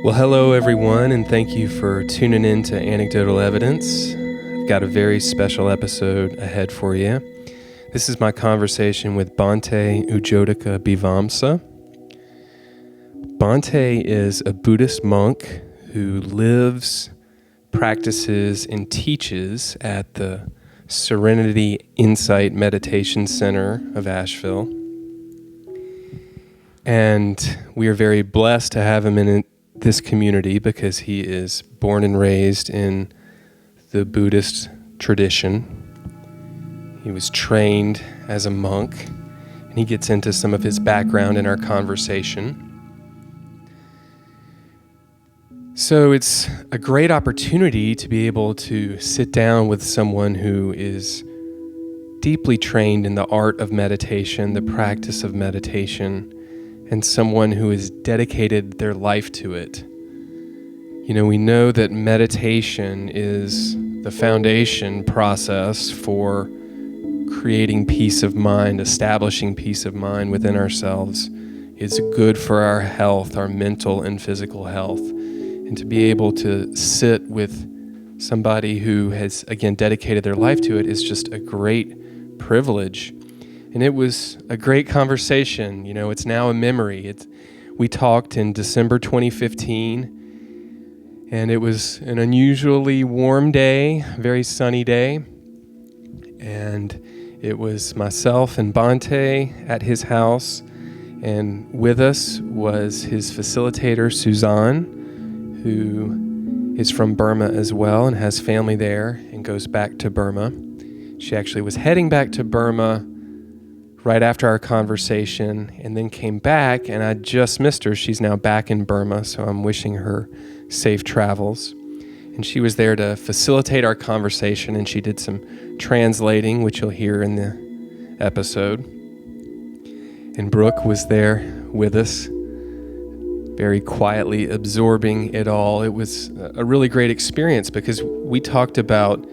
Well, hello everyone, and thank you for tuning in to Anecdotal Evidence. I've got a very special episode ahead for you. This is my conversation with Bhante Ujotika Bhivamsa. Bhante is a Buddhist monk who lives, practices, and teaches at the Serenity Insight Meditation Center of Asheville. And we are very blessed to have him in this community because he is born and raised in the Buddhist tradition. He was trained as a monk, and he gets into some of his background in our conversation. So it's a great opportunity to be able to sit down with someone who is deeply trained in the art of meditation, the practice of meditation, and someone who has dedicated their life to it. You know, we know that meditation is the foundation process for creating peace of mind, establishing peace of mind within ourselves. It's good for our health, our mental and physical health. And to be able to sit with somebody who has, again, dedicated their life to it is just a great privilege. And it was a great conversation. You know, it's now a memory. We talked in December 2015, and it was an unusually warm day, very sunny day. And it was myself and Bhante at his house, and with us was his facilitator, Suzanne, who is from Burma as well and has family there and goes back to Burma. She actually was heading back to Burma right after our conversation, and then came back, and I just missed her. She's now back in Burma, so I'm wishing her safe travels. And she was there to facilitate our conversation, and she did some translating, which you'll hear in the episode. And Brooke was there with us, very quietly absorbing it all. It was a really great experience because we talked about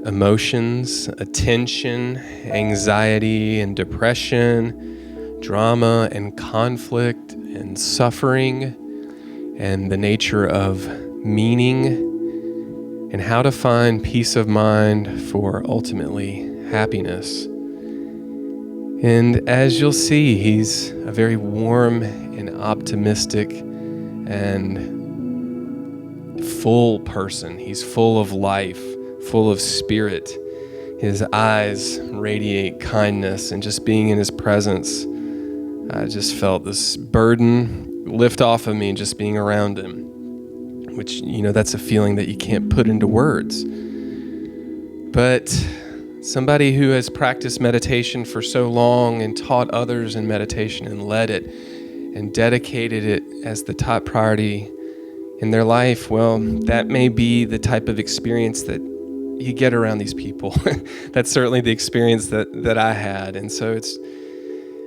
emotions, attention, anxiety and depression, drama and conflict and suffering, and the nature of meaning, and how to find peace of mind for ultimately happiness. And as you'll see, he's a very warm and optimistic and full person. He's full of life, full of spirit. His eyes radiate kindness, and just being in his presence, I just felt this burden lift off of me just being around him, which, you know, that's a feeling that you can't put into words. But somebody who has practiced meditation for so long and taught others in meditation and led it and dedicated it as the top priority in their life, well, that may be the type of experience that you get around these people. That's certainly the experience that I had. And so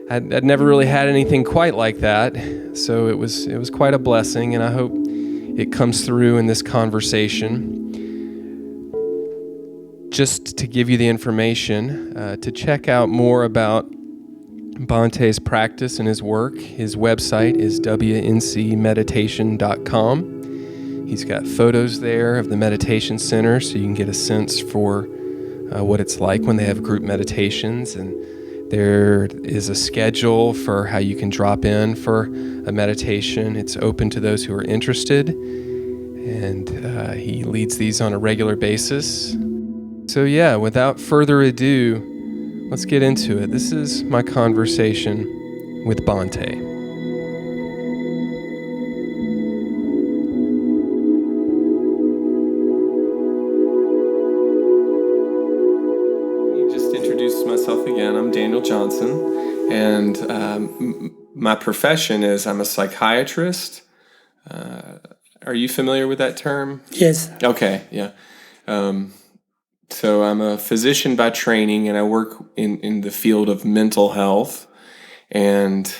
I'd never really had anything quite like that. So it was quite a blessing, and I hope it comes through in this conversation. Just to give you the information, to check out more about Bhante's practice and his work, his website is wncmeditation.com. He's got photos there of the meditation center, so you can get a sense for what it's like when they have group meditations. And there is a schedule for how you can drop in for a meditation. It's open to those who are interested, and he leads these on a regular basis. So yeah, without further ado, let's get into it. This is my conversation with Bhante. Johnson, and my profession is I'm a psychiatrist. Are you familiar with that term? Yes. Okay, yeah. So I'm a physician by training, and I work in the field of mental health, and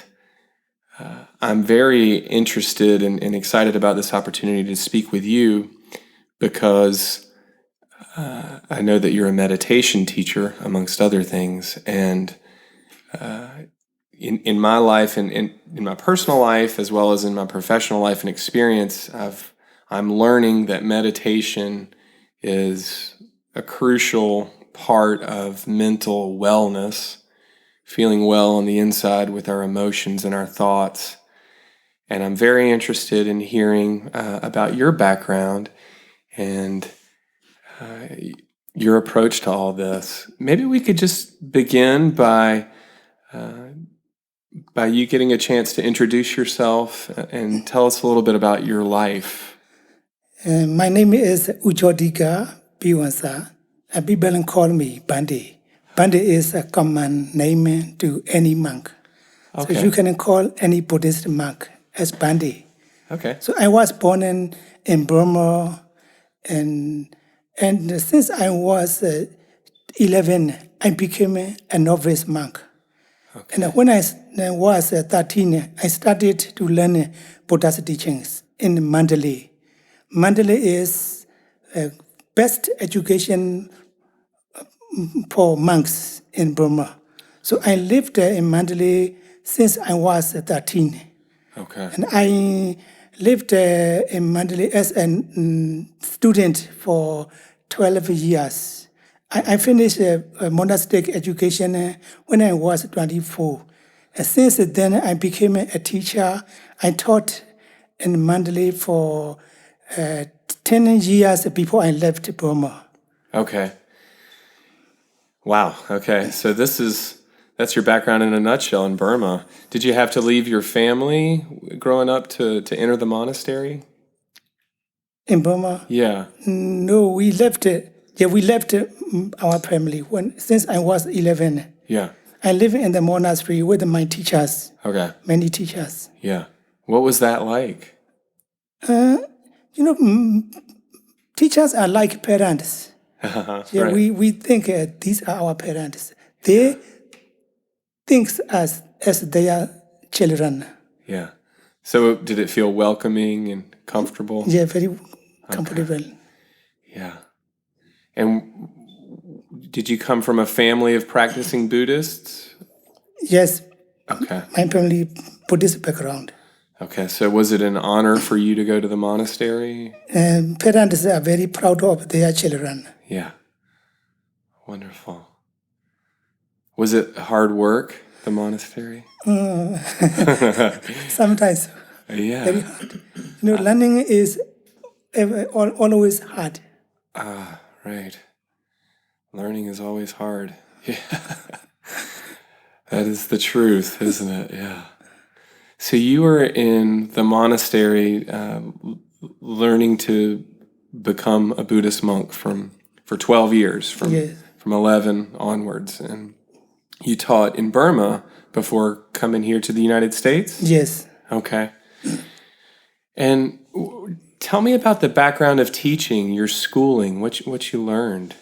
I'm very interested and excited about this opportunity to speak with you because I know that you're a meditation teacher, amongst other things, and in my life and in my personal life as well as in my professional life and experience, I'm learning that meditation is a crucial part of mental wellness, feeling well on the inside with our emotions and our thoughts. And I'm very interested in hearing about your background and your approach to all this. Maybe we could just begin by you getting a chance to introduce yourself and tell us a little bit about your life. My name is Ujotika, Bhivamsa. People call me Bhante. Bhante is a common name to any monk. Okay. So you can call any Buddhist monk as Bhante. Okay. So I was born in Burma, and since I was 11, I became a novice monk. Okay. And when I was 13, I started to learn Buddhist teachings in Mandalay. Mandalay is best education for monks in Burma. So I lived in Mandalay since I was 13. Okay. And I lived in Mandalay as a student for 12 years. I finished a monastic education when I was 24. And since then, I became a teacher. I taught in Mandalay for 10 years before I left Burma. Okay. Wow. Okay. So that's your background in a nutshell in Burma. Did you have to leave your family growing up to enter the monastery? In Burma? Yeah. No, we left. We left our family since I was 11. Yeah. I live in the monastery with my teachers. Okay. Many teachers. Yeah. What was that like? Teachers are like parents. Right. We think these are our parents. They think as their children. Yeah. So did it feel welcoming and comfortable? Yeah, very comfortable. Yeah. And did you come from a family of practicing Buddhists? Yes. Okay. My family Buddhist background. Okay. So was it an honor for you to go to the monastery? Parents are very proud of their children. Yeah. Wonderful. Was it hard work, the monastery? Sometimes. Yeah. Very hard. Learning is always hard. Right. Learning is always hard. Yeah. That is the truth, isn't it? Yeah. So you were in the monastery learning to become a Buddhist monk for 12 years, from 11 onwards. And you taught in Burma before coming here to the United States? Yes. Okay. And tell me about the background of teaching, your schooling, what you learned.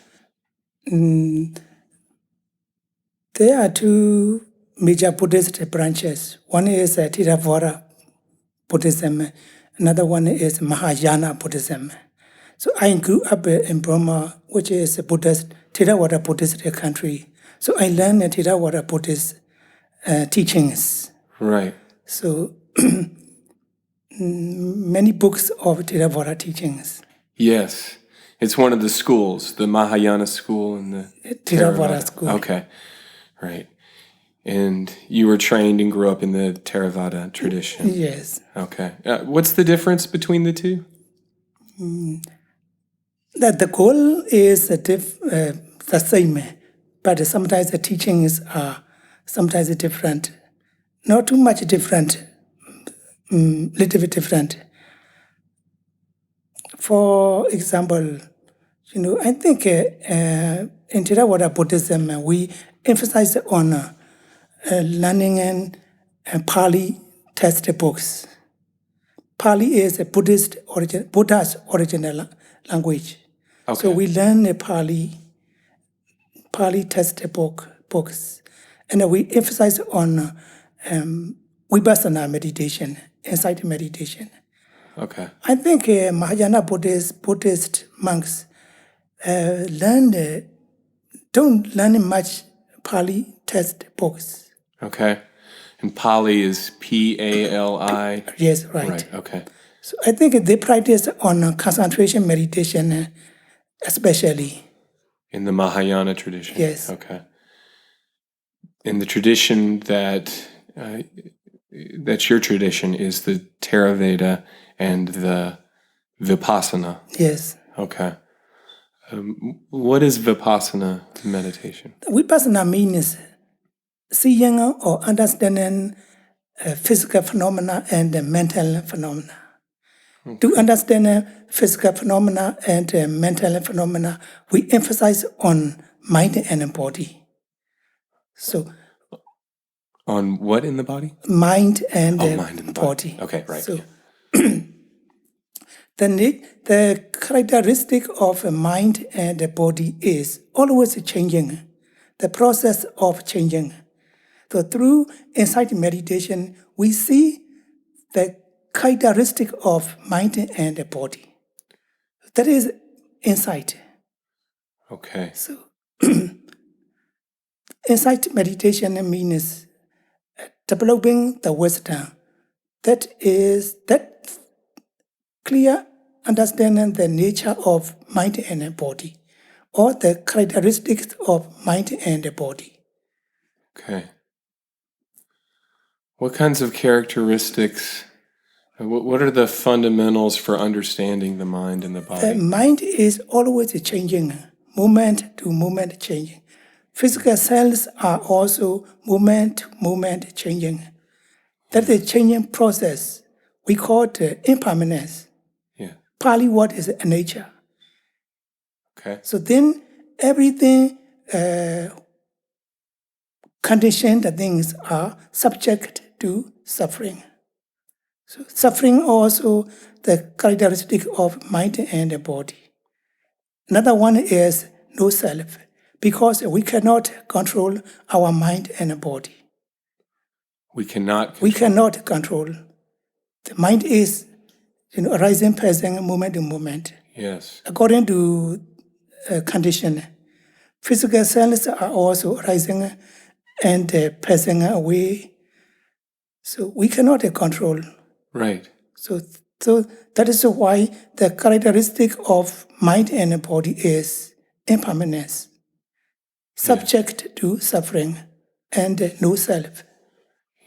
There are two major Buddhist branches. One is Theravada Buddhism. Another one is Mahayana Buddhism. So I grew up in Burma, which is a Theravada Buddhist country. So I learned Theravada Buddhist teachings. Right. So many books of Theravada teachings. Yes. It's one of the schools, the Mahayana school and the Theravada school. Okay. Right. And you were trained and grew up in the Theravada tradition. Yes. Okay. What's the difference between the two? That the goal is the same, but sometimes the teachings are sometimes different. Not too much different, little bit different. For example, I think in Theravada Buddhism, we emphasize on learning and Pali textbooks. Pali is a Buddha's original language. Okay. So we learn the Pali textbooks, and we emphasize on Vipassana meditation, insight meditation. Okay. I think Mahayana Buddhist monks don't learn much Pali textbooks. Okay. And Pali is Pali? Yes, right. Right, okay. So I think they practice on concentration meditation especially. In the Mahayana tradition? Yes. Okay. In the tradition that's your tradition is the Theravada and the Vipassana. Yes. Okay. What is Vipassana meditation? Vipassana means seeing or understanding physical phenomena and mental phenomena. Okay. To understand physical phenomena and mental phenomena, we emphasize on mind and body. So, on what in the body? Mind and mind and the body. Okay, right. So, the characteristic of mind and body is always changing, the process of changing. So through insight meditation, we see the characteristic of mind and body. That is insight. Okay. So insight meditation means developing the wisdom that clear understanding the nature of mind and body, or the characteristics of mind and body. Okay. What kinds of characteristics, what are the fundamentals for understanding the mind and the body? The mind is always changing, moment to moment changing. Physical cells are also moment to moment changing. That's a changing process. We call it impermanence. Yeah. Pali word is nature. Okay. So then everything conditioned things are subject to suffering. So suffering also the characteristic of mind and body. Another one is no self, because we cannot control our mind and body. We cannot control. We cannot control. The mind is, arising, passing, moment to moment. Yes. According to condition, physical cells are also arising and passing away. So we cannot control. Right. So that is why the characteristic of mind and body is impermanence, subject to suffering, and no self.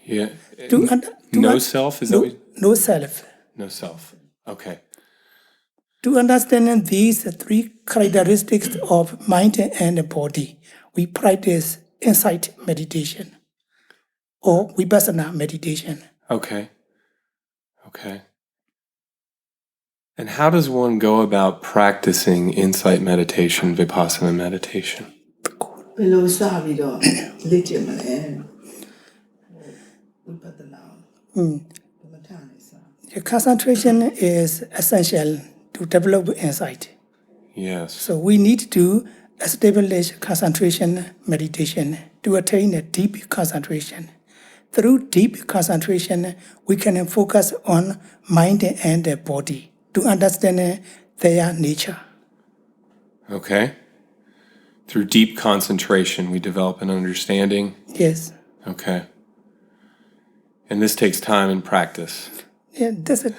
Yeah. No self? Is that what? No self. No self. Okay. To understand these three characteristics of mind and body, we practice insight meditation or Vipassana meditation. Okay. Okay. And how does one go about practicing insight meditation, Vipassana meditation? The concentration is essential to develop insight. Yes. So we need to establish concentration meditation to attain a deep concentration. Through deep concentration, we can focus on mind and body to understand their nature. Okay. Through deep concentration, we develop an understanding. Yes. Okay. And this takes time and practice. Yeah, that's it.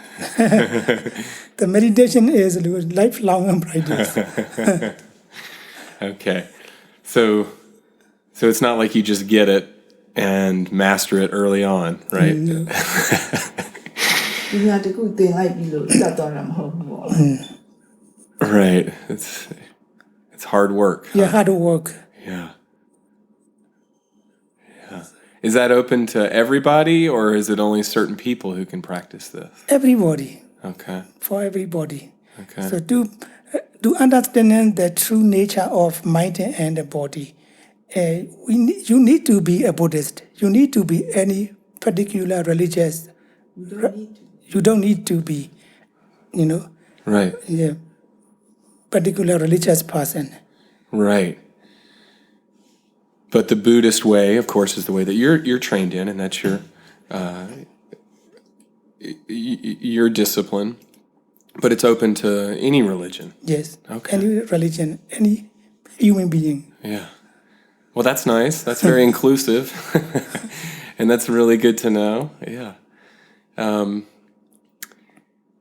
The meditation is a lifelong practice. Okay. So it's not like you just get it and master it early on, right? No. Right. It's hard work. Yeah, hard work. Yeah. Is that open to everybody, or is it only certain people who can practice this? Everybody. Okay. For everybody. Okay. So to understand the true nature of mind and body, you need to be a Buddhist. You need to be any particular religious. You don't need to be, Right. Yeah, particular religious person. Right. But the Buddhist way, of course, is the way that you're trained in, and that's your discipline. But it's open to any religion. Yes. Okay. Any religion, any human being. Yeah. Well, that's nice. That's very inclusive. And that's really good to know. Yeah.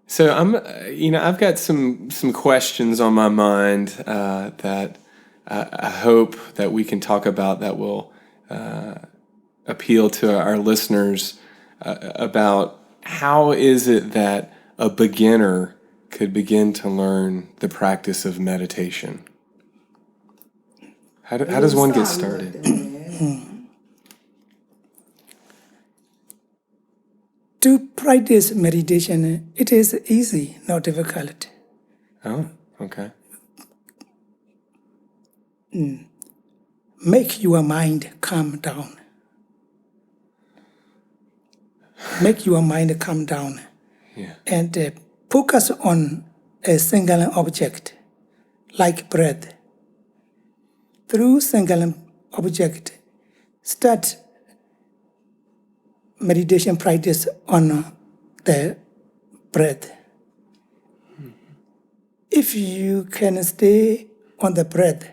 So I've got some questions on my mind that I hope that we can talk about that will appeal to our listeners about how is it that a beginner could begin to learn the practice of meditation. How does one get started? To practice meditation, it is easy, not difficult. Oh, okay. Make your mind calm down. Make your mind calm down. Yeah. And focus on a single object, like breath. Through single object, start meditation practice on the breath. If you can stay on the breath,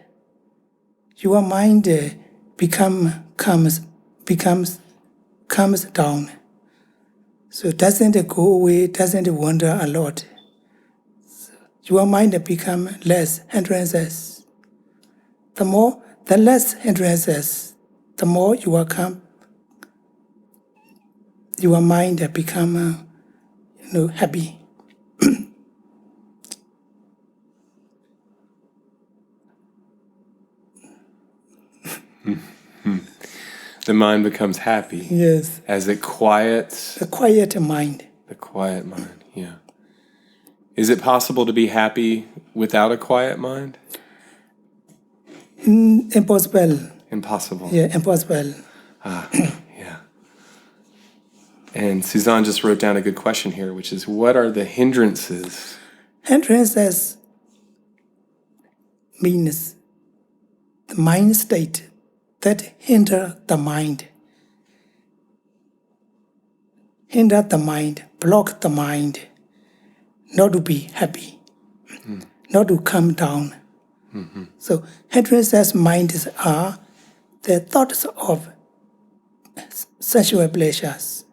your mind comes down. So it doesn't go away, doesn't wander a lot. So your mind become less hindrances. The less hindrances, the more you are calm. Your mind become happy. The mind becomes happy. Yes. As it quiets. The quiet mind. The quiet mind, yeah. Is it possible to be happy without a quiet mind? Impossible. Impossible. Yeah, impossible. Yeah. And Suzanne just wrote down a good question here, which is, what are the hindrances? Hindrances means the mind state that hinder the mind, block the mind, not to be happy, not to calm down. Mm-hmm. So hindrances minds are the thoughts of sensual pleasures,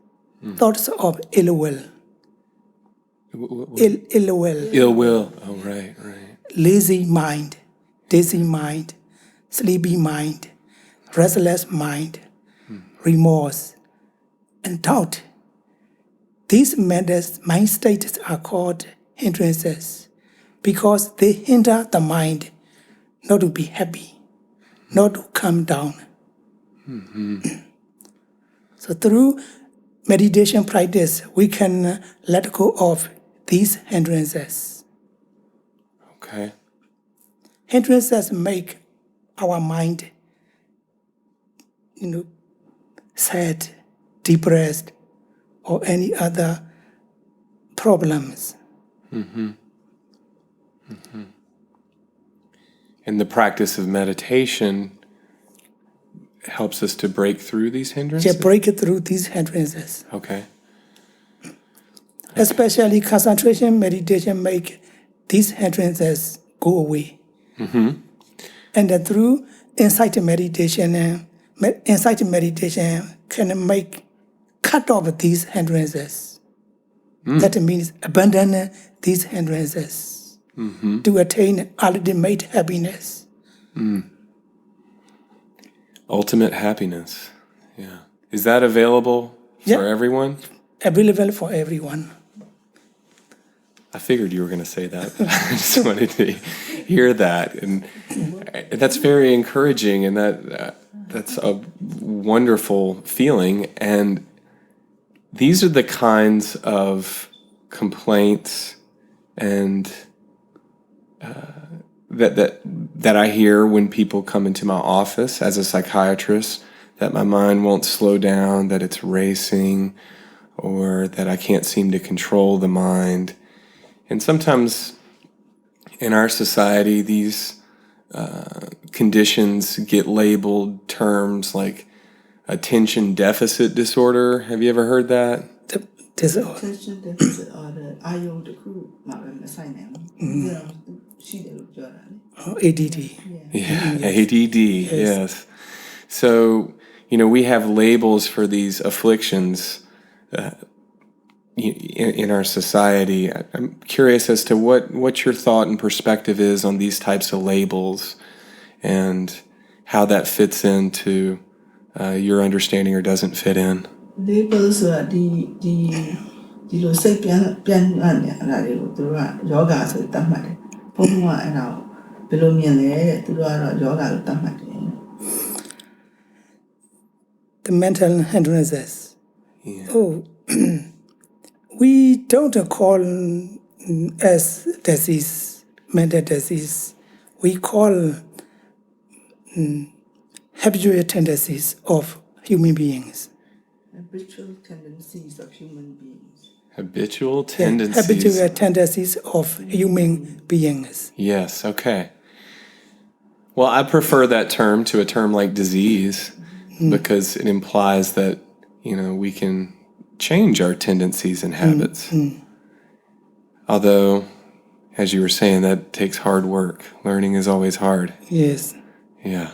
thoughts of ill will. Ill will. Ill will. Oh, right. Lazy mind, dizzy mind, sleepy mind, restless mind, remorse, and doubt. These mind states are called hindrances because they hinder the mind not to be happy, not to calm down. Mm-hmm. So through meditation practice, we can let go of these hindrances. Okay. Hindrances make our mind, sad, depressed, or any other problems. Mm-hmm. Mm-hmm. And the practice of meditation helps us to break through these hindrances? Yeah, break through these hindrances. Okay. Especially concentration meditation make these hindrances go away. Mm-hmm. And then through insight meditation can cut off these hindrances. That means abandon these hindrances to attain ultimate happiness. Ultimate happiness. Yeah. Is that available for everyone? Available for everyone. I figured you were going to say that, but I just wanted to hear that. And that's very encouraging, and that's a wonderful feeling. And these are the kinds of complaints and that I hear when people come into my office as a psychiatrist, that my mind won't slow down, that it's racing, or that I can't seem to control the mind. And sometimes in our society, these conditions get labeled terms like attention deficit disorder. Have you ever heard that? Attention deficit disorder, ADD. Yeah, ADD, yes. So, we have labels for these afflictions in our society. I'm curious as to what your thought and perspective is on these types of labels and how that fits into your understanding or doesn't fit in. Labels are the lo say pian la yoga so tamade. Pumwa and now below me and to yoga tamade. The mental hindrances. Yeah. Oh, we don't call as disease, mental disease. We call habitual tendencies of human beings. Habitual tendencies of human beings. Habitual Yeah, tendencies. habitual tendencies of human beings. Yes, okay. Well, I prefer that term to a term like disease because it implies that, we can change our tendencies and habits. Although, as you were saying, that takes hard work. Learning is always hard. Yes. Yeah.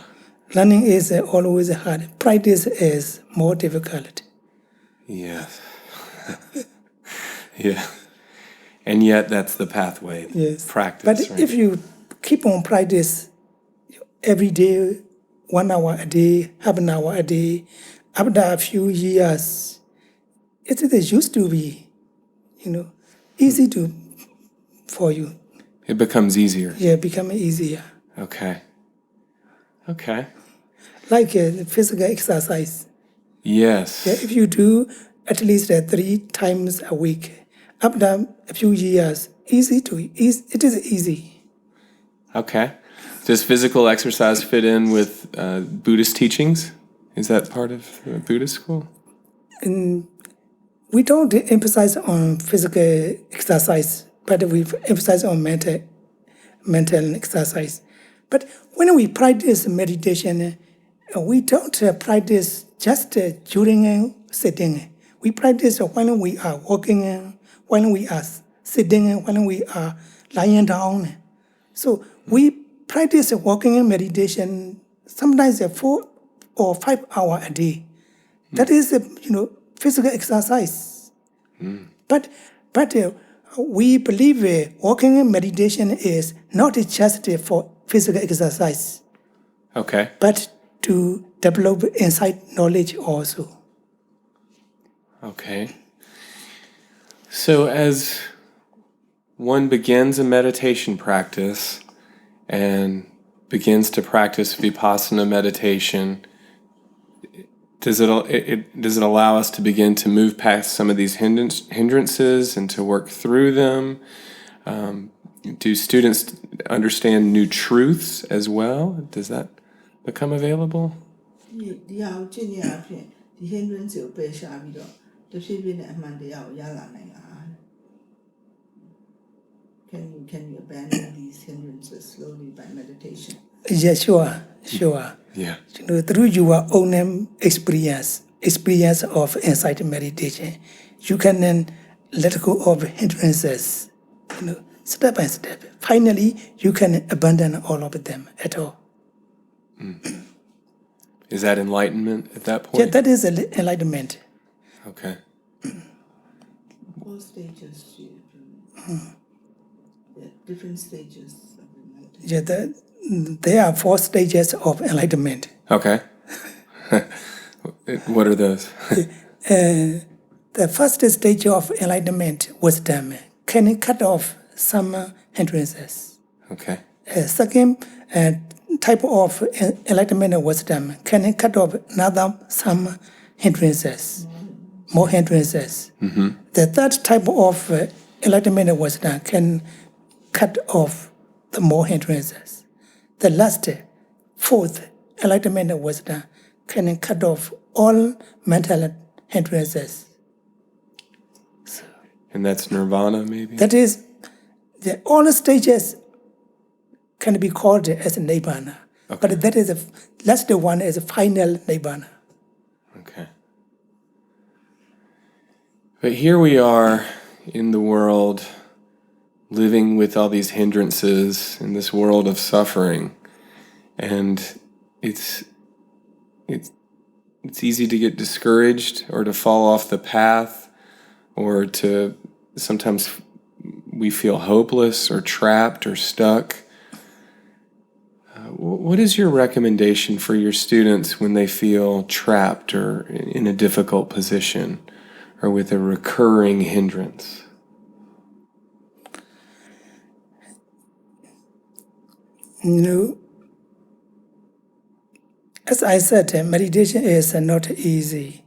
Learning is always hard. Practice is more difficult. Yes. Yeah. And yet that's the pathway. Yes. Practice. But right? if you keep on practice every day, 1 hour a day, half an hour a day, after a few years, it used to be, easy for you. It becomes easier. Yeah, become easier. Okay. Like physical exercise. Yes. Yeah, if you do at least 3 times a week, after a few years, it is easy. Okay. Does physical exercise fit in with Buddhist teachings? Is that part of the Buddhist school? We don't emphasize on physical exercise, but we emphasize on mental exercise. But when we practice meditation, we don't practice just during sitting. We practice when we are walking, when we are sitting, when we are lying down. So we practice walking and meditation sometimes 4 or 5 hours a day. That is, physical exercise. But we believe walking and meditation is not just for physical exercise. Okay. But to develop insight knowledge also. Okay. So as one begins a meditation practice and begins to practice Vipassana meditation, does it allow us to begin to move past some of these hindrances and to work through them? Do students understand new truths as well? Does that become available? Can you abandon these hindrances slowly by meditation? Yeah, sure. Yeah. Through your own experience of insight meditation, you can then let go of hindrances, step by step. Finally, you can abandon all of them at all. Is that enlightenment at that point? Yeah, that is enlightenment. Okay. 4 stages. Different stages of enlightenment. Yeah, there are 4 stages of enlightenment. Okay. What are those? The first stage of enlightenment, wisdom, can cut off some hindrances. Okay. Second type of enlightenment wisdom can cut off some hindrances, more hindrances. Mm-hmm. The third type of enlightenment wisdom can cut off the more hindrances. The last, 4th enlightenment wisdom can cut off all mental hindrances. And that's nirvana, maybe? That is, all stages can be called as nibbana. Okay. But that is that's the one is final nibbana. Okay. But here we are in the world, living with all these hindrances in this world of suffering. And it's it's easy to get discouraged or to fall off the path, or to sometimes we feel hopeless or trapped or stuck. What is your recommendation for your students when they feel trapped or in a difficult position or with a recurring hindrance? As I said, meditation is not easy.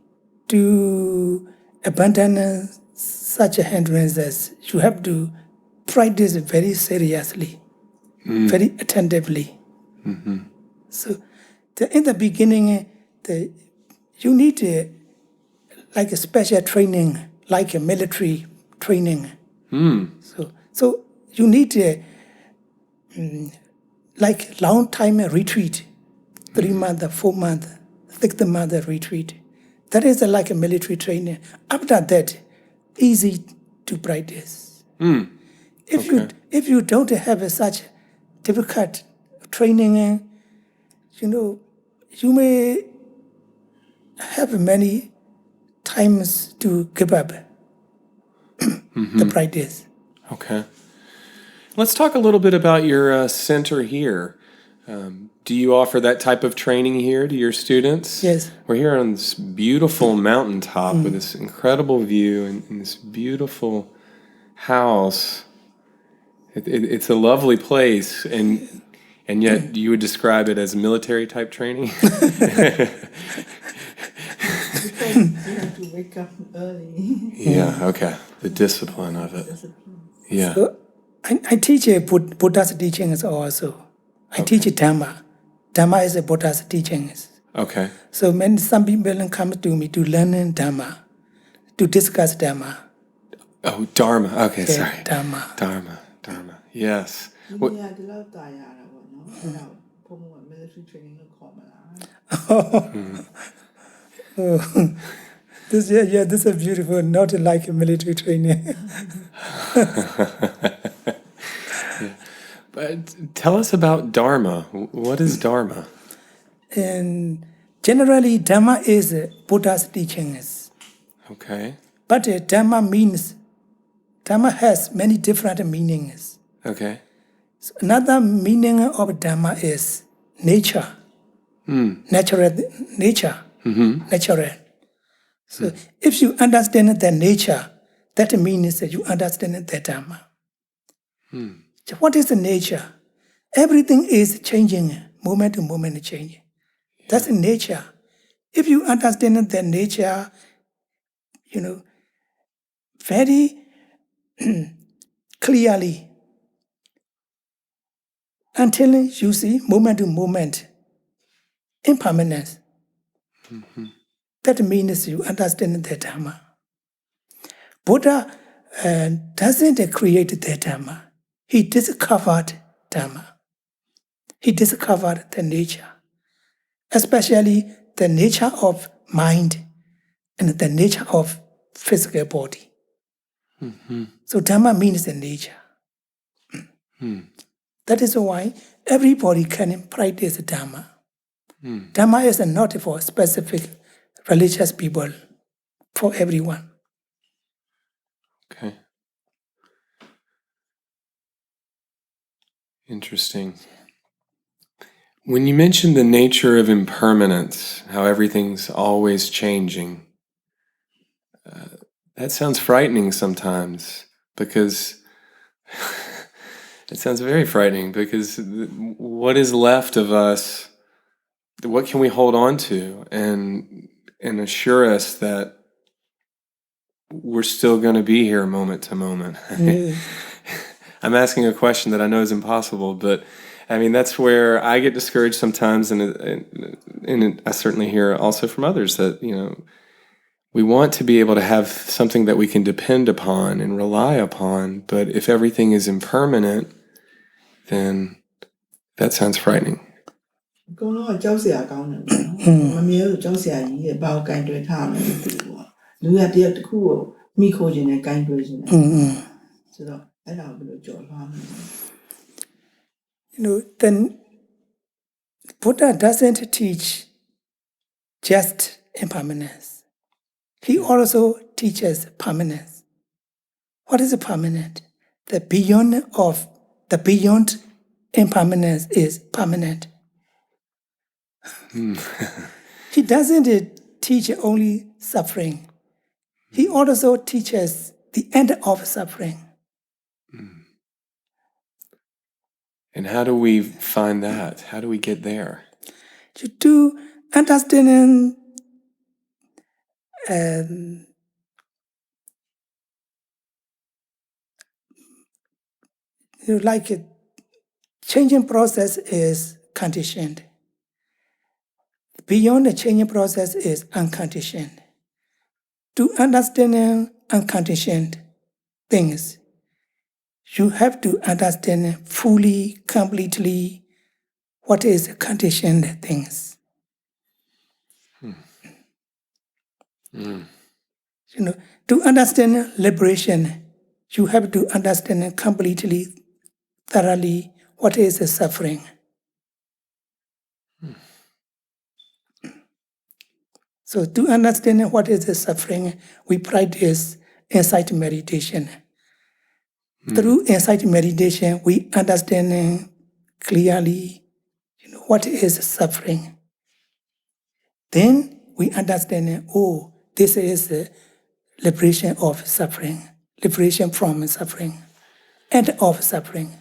To abandon such hindrances, you have to practice very seriously, very attentively. So, in the beginning, you need like a special training, like a military training. So you need like long time retreat, 3 month, 4 month, 6 month retreat. That is like a military training. After that, easy to practice. If you don't have such difficult training, you may have many times to give up the practice. Okay. Let's talk a little bit about your center here. Do you offer that type of training here to your students? Yes. We're here on this beautiful mountaintop with this incredible view and this beautiful house. It's a lovely place, and yet you would describe it as military type training? Because you have to wake up early. Yeah, okay. The discipline of it. Yeah. So I teach Buddha's teachings also. I teach Dharma. Dharma is a Buddha's teachings. Okay. So some people come to me to learn Dharma, to discuss Dharma. Oh, Dharma. Okay, Yeah, sorry. Dharma. Dharma. Yes. What- military training လို့ခေါ်မလား This is beautiful, not like a military training. But tell us about Dharma. What is Dharma? And generally, Dharma is Buddha's teachings. Okay. But Dharma has many different meanings. Okay. So another meaning of Dharma is nature. Natural nature. Natural. So if you understand the nature, that means that you understand the Dharma. So what is the nature? Everything is changing, moment to moment changing. That's nature. If you understand the nature, very clearly, until you see moment to moment impermanence, that means you understand the Dharma. Buddha doesn't create the Dharma. He discovered Dharma. He discovered the nature, especially the nature of mind and the nature of physical body. So Dharma means the nature. That is why everybody can practice Dharma. Dharma is not for specific religious people, for everyone. Okay. Interesting. When you mentioned the nature of impermanence, how everything's always changing, that sounds frightening sometimes, because it sounds very frightening, because what is left of us, what can we hold on to and assure us that we're still going to be here moment to moment? I'm asking a question that I know is impossible, but I mean, that's where I get discouraged sometimes, and I certainly hear also from others that, we want to be able to have something that we can depend upon and rely upon, but if everything is impermanent, then that sounds frightening. အကုန်လုံးကကြောက်စရာကောင်းတယ်ပေါ့နော်မမြဲလို့ကြောက်စရာကြီးရဲ့ဘာကိုကင်တွယ်ထားမှန်းမသိဘူးပေါ့လူရတယောက်တစ်ခုကိုမိခိုးခြင်းနဲ့ကင်တွယ်ခြင်းနဲ့ဆိုတော့အဲ့ဒါကိုဘယ်လိုကြော်လွှားမလဲ Then Buddha doesn't teach just impermanence. He also teaches permanence. What is permanent? The beyond impermanence is permanent. He doesn't teach only suffering. He also teaches the end of suffering. And how do we find that? How do we get there? To understand like a changing process is conditioned. Beyond the changing process is unconditioned. To understand unconditioned things, you have to understand fully, completely what is conditioned things. To understand liberation, you have to understand completely, thoroughly what is suffering. So to understand what is suffering, we practice insight meditation. Through insight meditation, we understand clearly what is suffering. Then we understand, this is liberation of suffering, liberation from suffering, end of suffering.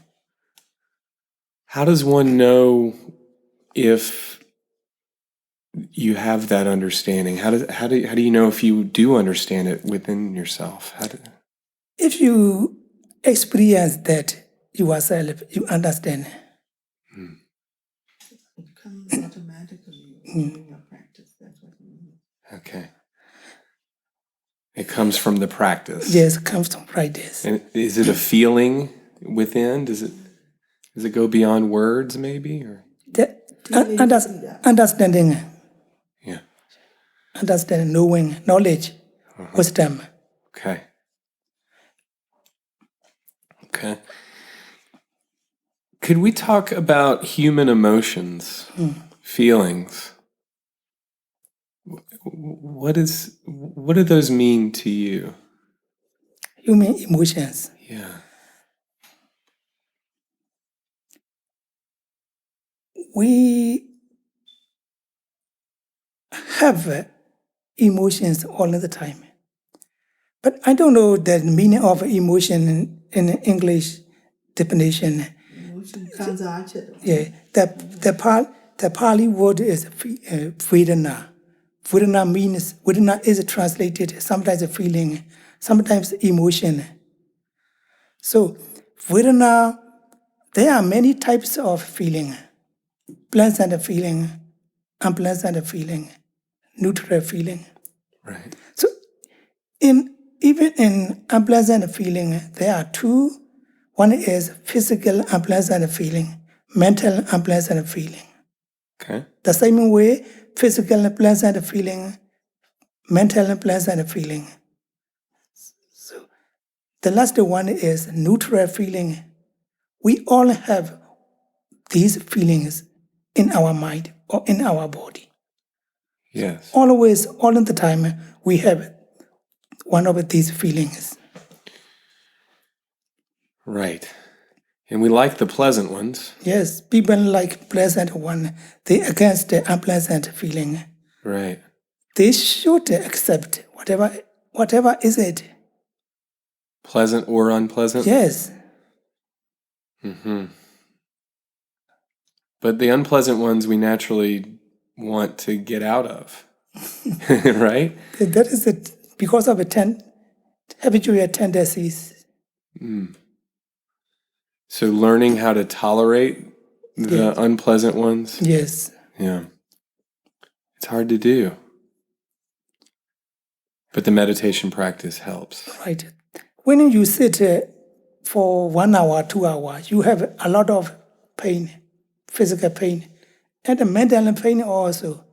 How does one know if you have that understanding? How do you know if you do understand it within yourself? If you experience that yourself, you understand. It comes automatically during your practice. That's what you mean. Okay. It comes from the practice. Yes, it comes from practice. And is it a feeling within? Does it go beyond words, maybe? Or Understanding. yeah. Understanding, knowing, knowledge, wisdom. Okay. Could we talk about human emotions, feelings? What do those mean to you? Human emotions. Yeah. We have emotions all the time. But I don't know the meaning of emotion in English definition. Emotion comes out. Yeah, the Pali word is Vedana. Vedana is translated sometimes a feeling, sometimes emotion. So Vedana, there are many types of feeling. Pleasant feeling, unpleasant feeling, neutral feeling. Right. So even in unpleasant feeling, there are two. One is physical unpleasant feeling, mental unpleasant feeling. Okay. The same way, physical unpleasant feeling, mental unpleasant feeling. So the last one is neutral feeling. We all have these feelings in our mind or in our body. Yes. Always, all of the time, we have one of these feelings. Right. And we like the pleasant ones. Yes, people like pleasant one. They against the unpleasant feeling. Right. They should accept whatever is it. Pleasant or unpleasant? Yes. But the unpleasant ones we naturally want to get out of. Right? That is it because of habitual tendencies. So learning how to tolerate the unpleasant ones. Yes. Yeah. It's hard to do. But the meditation practice helps. Right. When you sit for 1 hour, 2 hours, you have a lot of pain, physical pain, and mental pain also.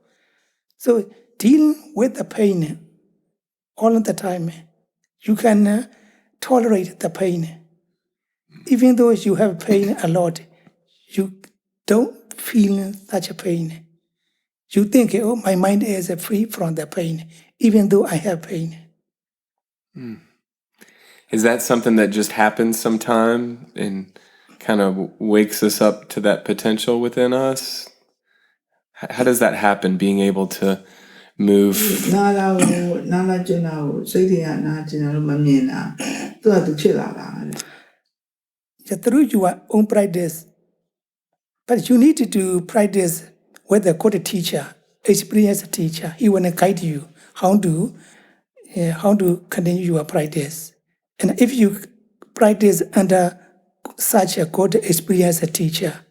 So dealing with the pain all the time, you can tolerate the pain. Even though you have pain a lot, you don't feel such a pain. You think, oh, my mind is free from the pain, even though I have pain. Is that something that just happens sometime and kind of wakes us up to that potential within us? How does that happen, being able to move? Through your own practice, but you need to practice with a good teacher, experienced teacher. He will guide you how to continue your practice. And if you practice under such a good experienced teacher,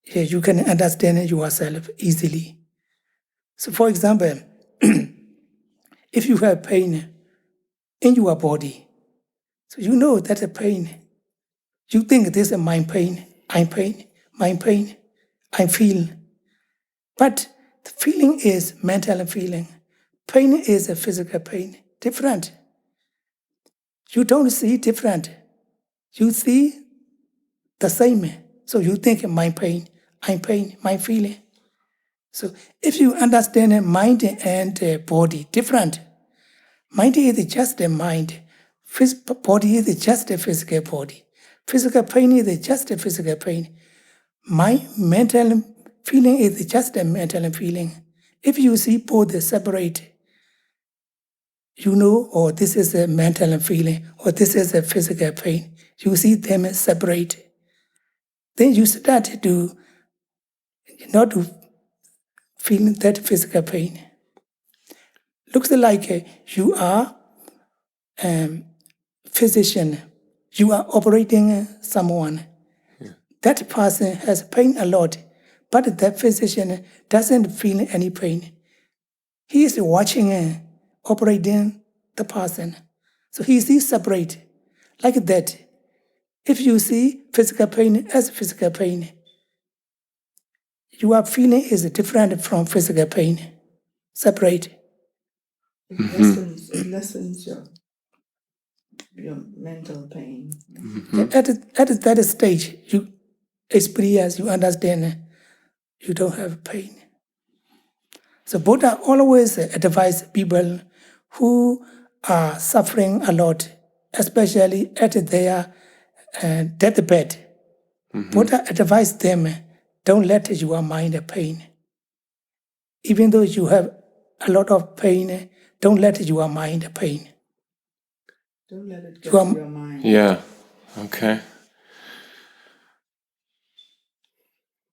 you can understand yourself easily. So for example, if you have pain in your body, so you know that's a pain. You think this is my pain, I'm pain, my pain, I feel. But the feeling is mental feeling. Pain is a physical pain, different. You don't see different. You see the same. So you think my pain, I'm pain, my feeling. So if you understand mind and body different, mind is just a mind. Body is just a physical body. Physical pain is just a physical pain. My mental feeling is just a mental feeling. If you see both separate, you know, oh, this is a mental feeling, or this is a physical pain. You see them separate. Then you start to not to feel that physical pain. Looks like you are physician. You are operating someone. That person has pain a lot, but that physician doesn't feel any pain. He is watching, operating the person. So he sees separate, like that. If you see physical pain as physical pain, your feeling is different from physical pain, separate. It lessens your mental pain. At that stage, you experience, you understand, you don't have pain. So Buddha always advise people who are suffering a lot, especially at their deathbed. Buddha advised them, don't let your mind pain. Even though you have a lot of pain, don't let your mind pain. Don't let it get to your mind. Yeah. Okay.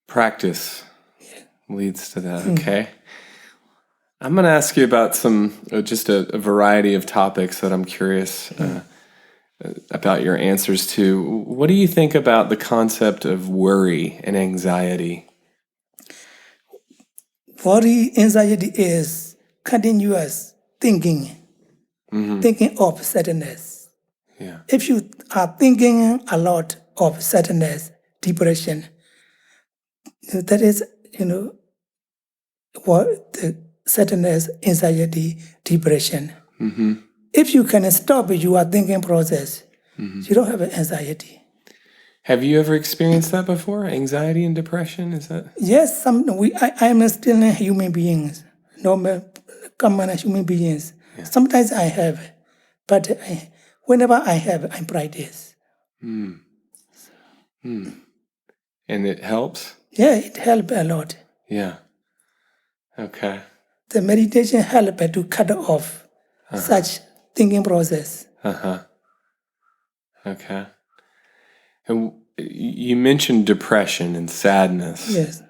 Practice leads to that. Okay. I'm going to ask you about just a variety of topics that I'm curious about your answers to. What do you think about the concept of worry and anxiety? Worry, anxiety is continuous thinking, thinking of sadness. Yeah. If you are thinking a lot of sadness, depression, that is, what the sadness, anxiety, depression. If you can stop your thinking process, you don't have anxiety. Have you ever experienced that before? Anxiety and depression? Is that? Yes, I am still a human beings, normal, common human beings. Yeah. Sometimes I have, but whenever I have, I practice. And it helps? Yeah, it helps a lot. Yeah. Okay. The meditation helps to cut off such thinking process. Okay. And you mentioned depression and sadness. Yes.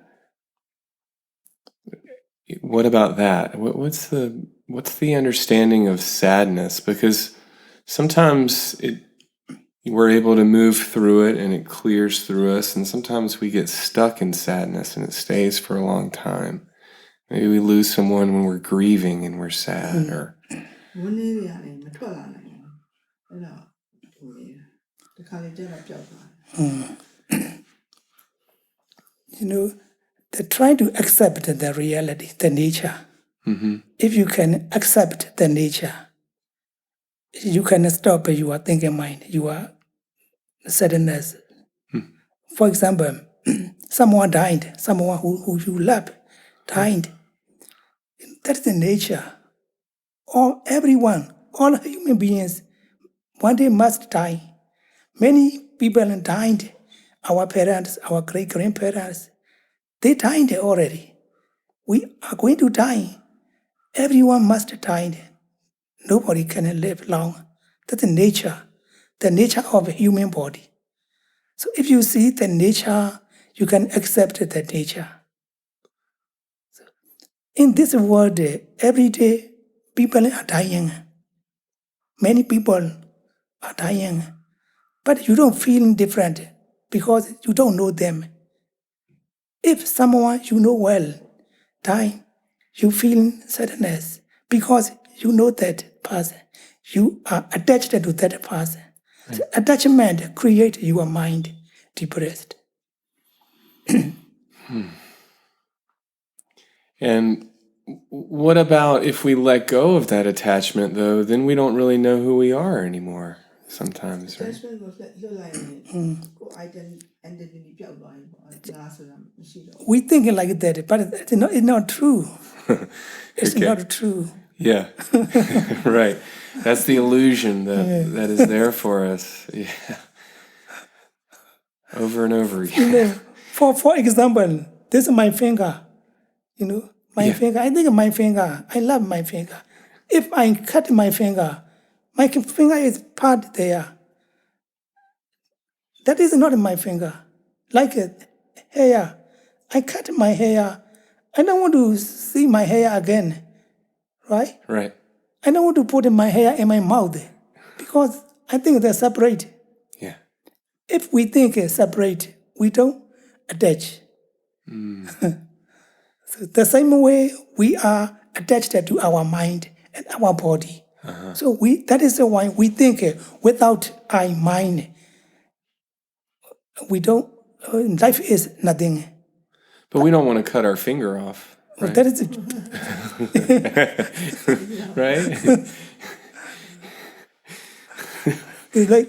What about that? What's the understanding of sadness? Because sometimes we're able to move through it and it clears through us, and sometimes we get stuck in sadness and it stays for a long time. Maybe we lose someone when we're grieving and we're sad, or try to accept the reality, the nature. If you can accept the nature, you can stop your thinking mind, your sadness. For example, someone died, someone who you love dying. That's the nature. Everyone, all human beings, one day must die. Many people died. Our parents, our great-grandparents, they died already. We are going to die. Everyone must die. Nobody can live long. That's the nature of a human body. So if you see the nature, you can accept the nature. So in this world, every day, people are dying. Many people are dying. But you don't feel different because you don't know them. If someone you know well die, you feel sadness because you know that person. You are attached to that person. Right. So attachment creates your mind depressed. And what about if we let go of that attachment, though? Then we don't really know who we are anymore sometimes, right? We think like that, but it's not true. It's Okay. not true. Yeah, right. That's the illusion that is there for us. Yeah, over and over again. For example, this is my finger. My finger. I think my finger. I love my finger. If I cut my finger is part there. That is not my finger. Like hair. I cut my hair. I don't want to see my hair again. Right? Right. I don't want to put my hair in my mouth because I think they're separate. Yeah. If we think separate, we don't attach. So the same way we are attached to our mind and our body. So that is why we think without our mind, we don't. Life is nothing. But we don't want to cut our finger off. Right? That is right. It's like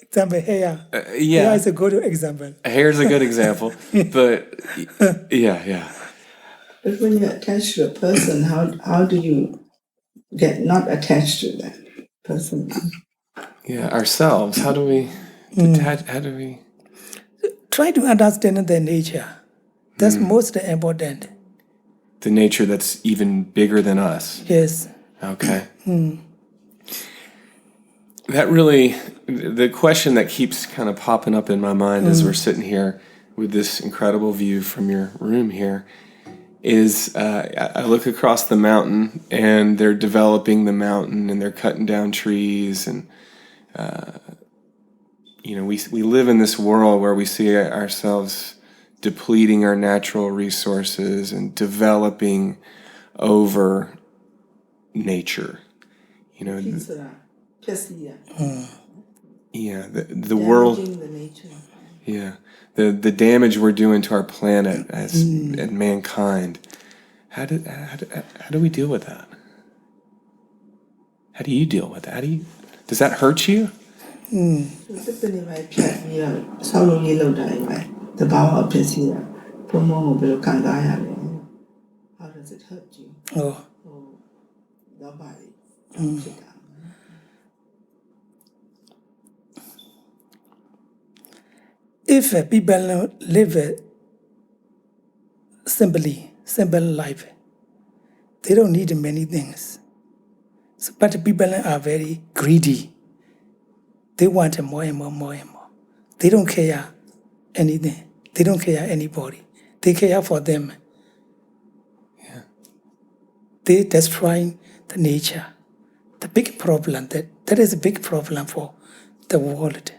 example hair. Yeah, Hair is a good example. Hair's a good example, but yeah. But when you're attached to a person, how do you get not attached to that person? Yeah, ourselves. How do we detach? How do we try to understand the nature? That's most important. The nature that's even bigger than us. Yes. Okay. That really, the question that keeps kind of popping up in my mind as we're sitting here with this incredible view from your room here is I look across the mountain and they're developing the mountain and they're cutting down trees and we live in this world where we see ourselves depleting our natural resources and developing over nature. Yeah, the world. The nature. Yeah, the damage we're doing to our planet as mankind. How do we deal with that? How do you deal with that? Does that hurt you? How does it hurt you? If people live a simple life, they don't need many things. But people are very greedy. They want more and more, more and more. They don't care anything. They don't care anybody. They care for them. Yeah. They destroy the nature. The big problem, that is a big problem for the world.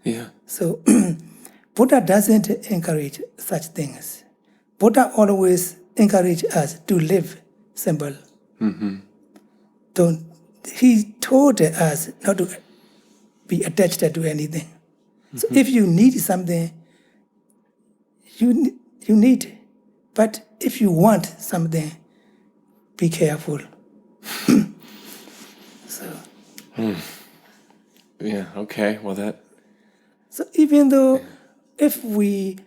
Yeah. So Buddha doesn't encourage such things. Buddha always encourages us to live simple. He told us not to be attached to anything. So if you need something, you need. But if you want something, be careful. Yeah. Okay. Well, that. So even though if we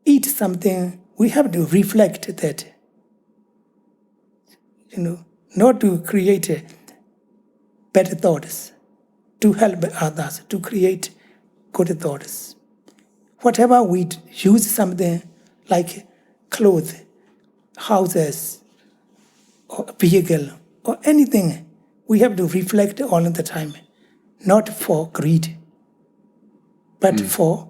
eat something we have to reflect that. Not to create better thoughts, to help others, to create good thoughts. Whatever we use something like clothes, houses, or vehicle, or anything, we have to reflect all the time, not for greed, but for,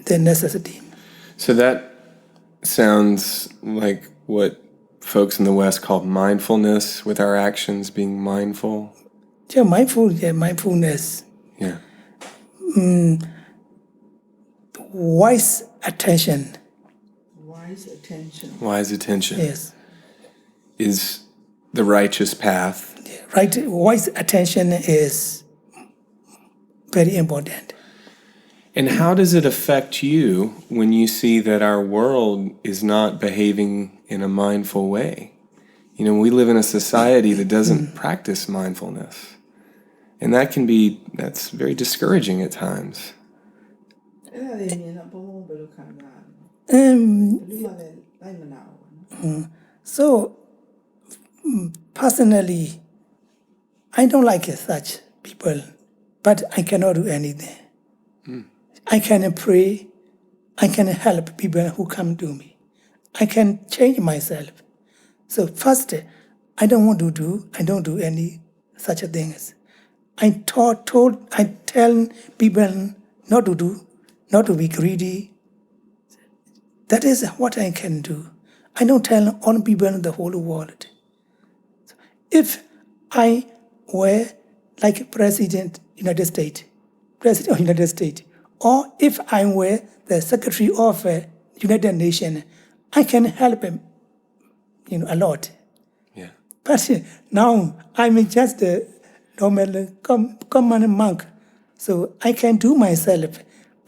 the necessity. So that sounds like what folks in the West call mindfulness, with our actions being mindful. Yeah, mindfulness. Yeah. Wise attention. Wise attention. Wise attention. Yes. Is the righteous path. Right. Wise attention is very important. And how does it affect you when you see that our world is not behaving in a mindful way? We live in a society that doesn't practice mindfulness. And that's very discouraging at times. So, personally, I don't like such people, but I cannot do anything. I can pray, I can help people who come to me. I can change myself. So first, I don't do any such things. I tell people not to do, not to be greedy. That is what I can do. I don't tell all people in the whole world. If I were like President of United States, or if I were the Secretary of United Nations, I can help him, a lot. Yeah. But now I'm just a normal common monk, so I can do myself.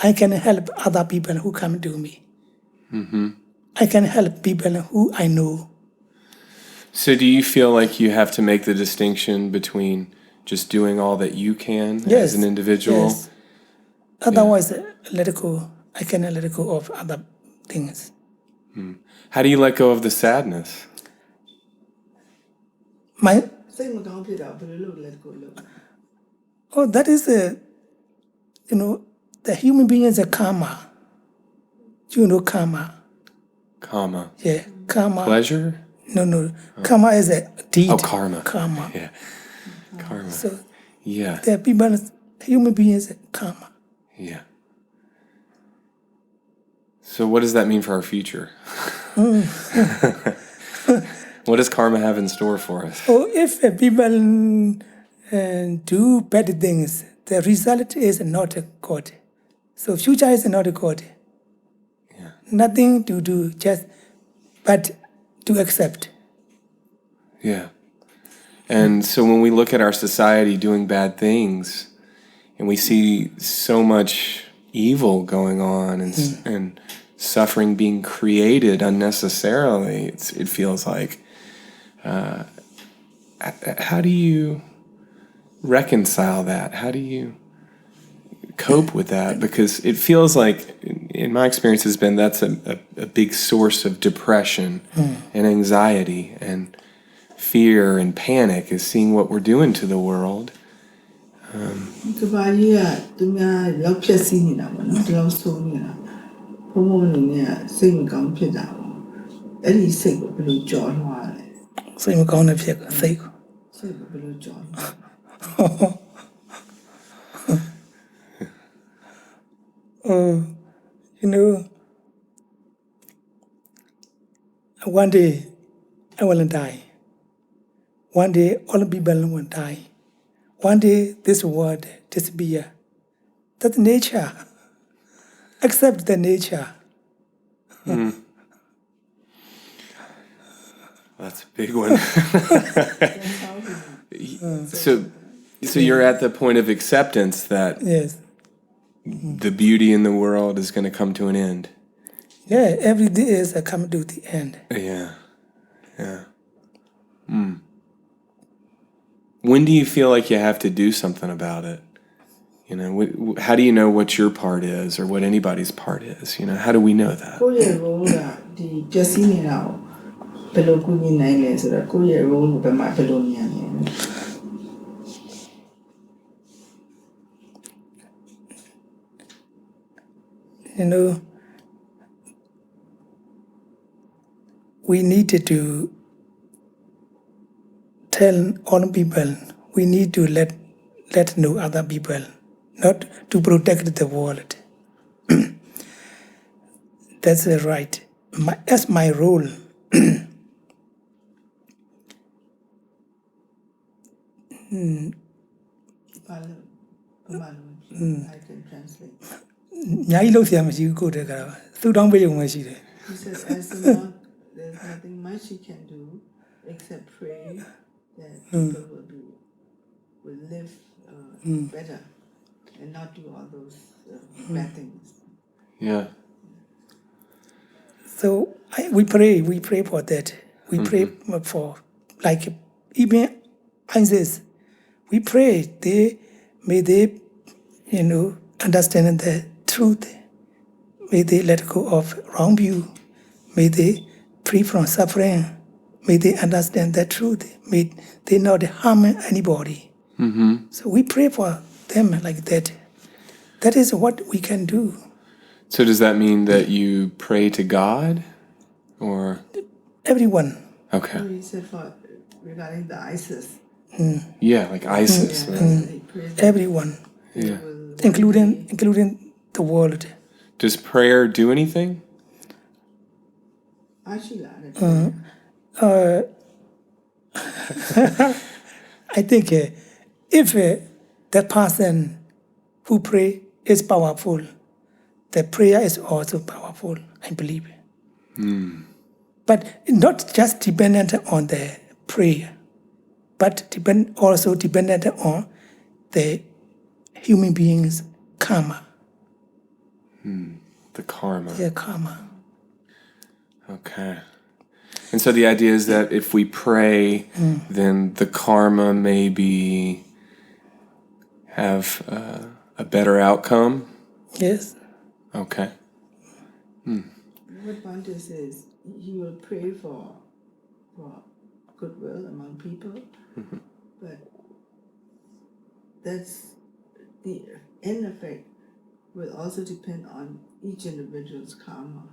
I can help other people who come to me. I can help people who I know. So do you feel like you have to make the distinction between just doing all that you can as an individual? Yes. Otherwise, I can let go of other things. How do you let go of the sadness? That is the human being is a karma. Karma. Karma. Yeah, karma. Pleasure? No. Karma is a deed. Oh, karma. Karma. Yeah. Karma. So, yeah. the human beings, karma. Yeah. So what does that mean for our future? What does karma have in store for us? If people do bad things, the result is not good. So future is not good. Yeah. Nothing to do, but to accept. Yeah. And so when we look at our society doing bad things, and we see so much evil going on and suffering being created unnecessarily, it feels like, how do you reconcile that? How do you cope with that? Because it feels like, in my experience, has been that's a big source of depression and anxiety and fear and panic, is seeing what we're doing to the world. One day I will die. One day all people will die. One day this world disappear. That's nature. Accept the nature. That's a big one. So you're at the point of acceptance that Yes. the beauty in the world is going to come to an end. Yeah, every day is come to the end. Yeah. When do you feel like you have to do something about it? How do you know what your part is or what anybody's part is? How do we know that? ကိုယ့်ရဲ့ role ကဒီပျက်စီးနေတာကိုဘယ်လိုကူညီနိုင်လဲဆိုတော့ကိုယ့်ရဲ့ role ကိုဘယ်မှာဘယ်လိုမြင်လဲ We needed to tell all people, we need to let know other people, not to protect the world. That's right. That's my role. I can translate. အများကြီးလုပ်ဆရာမရှိဘူးကိုယ့်တက်ကသူတောင်းပေးရုံပဲရှိတယ် He said, as a monk, there's nothing much he can do except pray that people will live better and not do all those bad things. Yeah. So we pray for that. We pray for, like, even ISIS. We pray may they, understand the truth. May they let go of wrong view. May they free from suffering. May they understand the truth. May they not harm anybody. Mm-hmm. So we pray for them like that. That is what we can do. So does that mean that you pray to God, or Everyone. okay? He said regarding the ISIS. Yeah, like ISIS. Yeah, Right? he prayed that Yeah. Everyone, they will including the world. Does prayer do anything? actually I think if that person who pray is powerful, the prayer is also powerful, I believe. But not just dependent on the prayer, but also dependent on the human beings' karma. The karma. Their karma. Okay. And so the idea is that if we pray, then the karma maybe have a better outcome. Yes. Okay. what Bhante says, he will pray for goodwill among people, but that's the end effect will also depend on each individual's karma,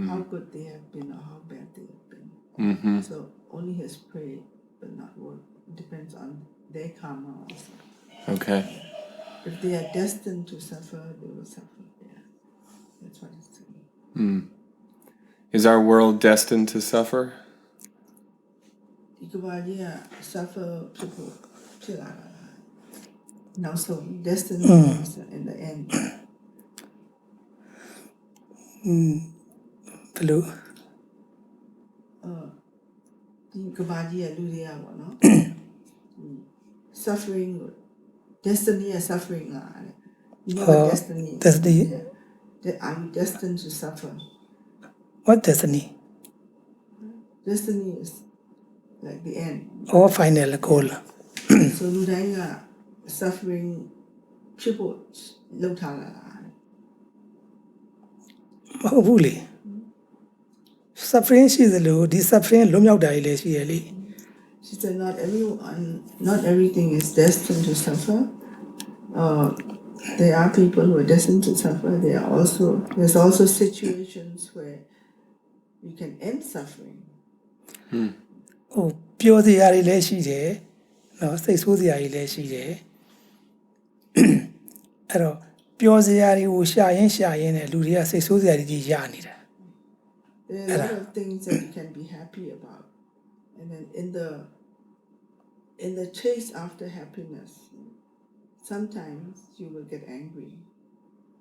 how good they have been or how bad they have been. Mm-hmm. So only his pray will not work. It depends on their karma also. Okay. If they are destined to suffer, they will suffer. Yeah, that's what it's saying. Is our world destined to suffer? ဒီကဘာကြီးက suffer ဖြစ်လာတာနောက်ဆုံး destiny in the end. Hello. ဒီကဘာကြီးကလူတွေကပေါ့နော် suffering destiny က suffering လာတယ် you know what destiny is? Destiny. Yeah. That I'm destined to suffer. What destiny? Destiny is like the end. Or final goal. So လူတိုင်းက suffering ဖြစ်ဖို့လုပ်ထားတာလား မဟုတ်ဘူးလေ suffering ရှိသလိုဒီ suffering လွတ်မြောက်တာကြီးလည်းရှိရလေ She said not everything is destined to suffer. There are people who are destined to suffer. There's also situations where you can end suffering. ဟိုပျော်စရာတွေလည်းရှိတယ်နော်စိတ်ဆိုးစရာတွေလည်းရှိတယ်အဲ့တော့ပျော်စရာတွေကိုရှာရင်နဲ့လူတွေကစိတ်ဆိုးစရာတွေကြီးရနေတာ There are a lot of things that you can be happy about, and then in the chase after happiness, sometimes you will get angry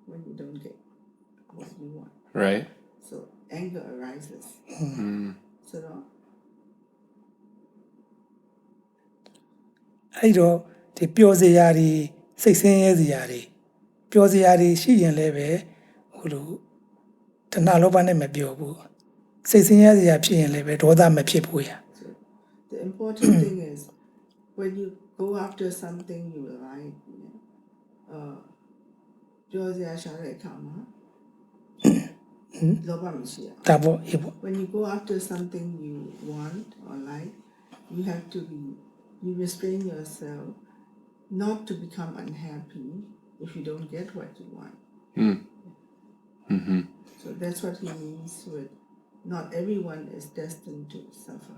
when you don't get what you want. Right. So anger arises. So အဲ့တော့ဒီပျော်စရာတွေစိတ်ဆင်းရဲစရာတွေပျော်စရာတွေရှိရင်လည်းပဲဟိုလိုတဏှာလောဘနဲ့မပျော်ဘူးစိတ်ဆင်းရဲစရာဖြစ်ရင်လည်းပဲဒေါသမဖြစ်ဘူးရ the important thing is when you go after something you like, ပြောစရာရှာတဲ့အခါမှာလောဘမရှိရ ဒါပေါ့အေးပေါ့ When you go after something you want or like, you have to you restrain yourself not to become unhappy if you don't get what you want. So that's what he means with not everyone is destined to suffer.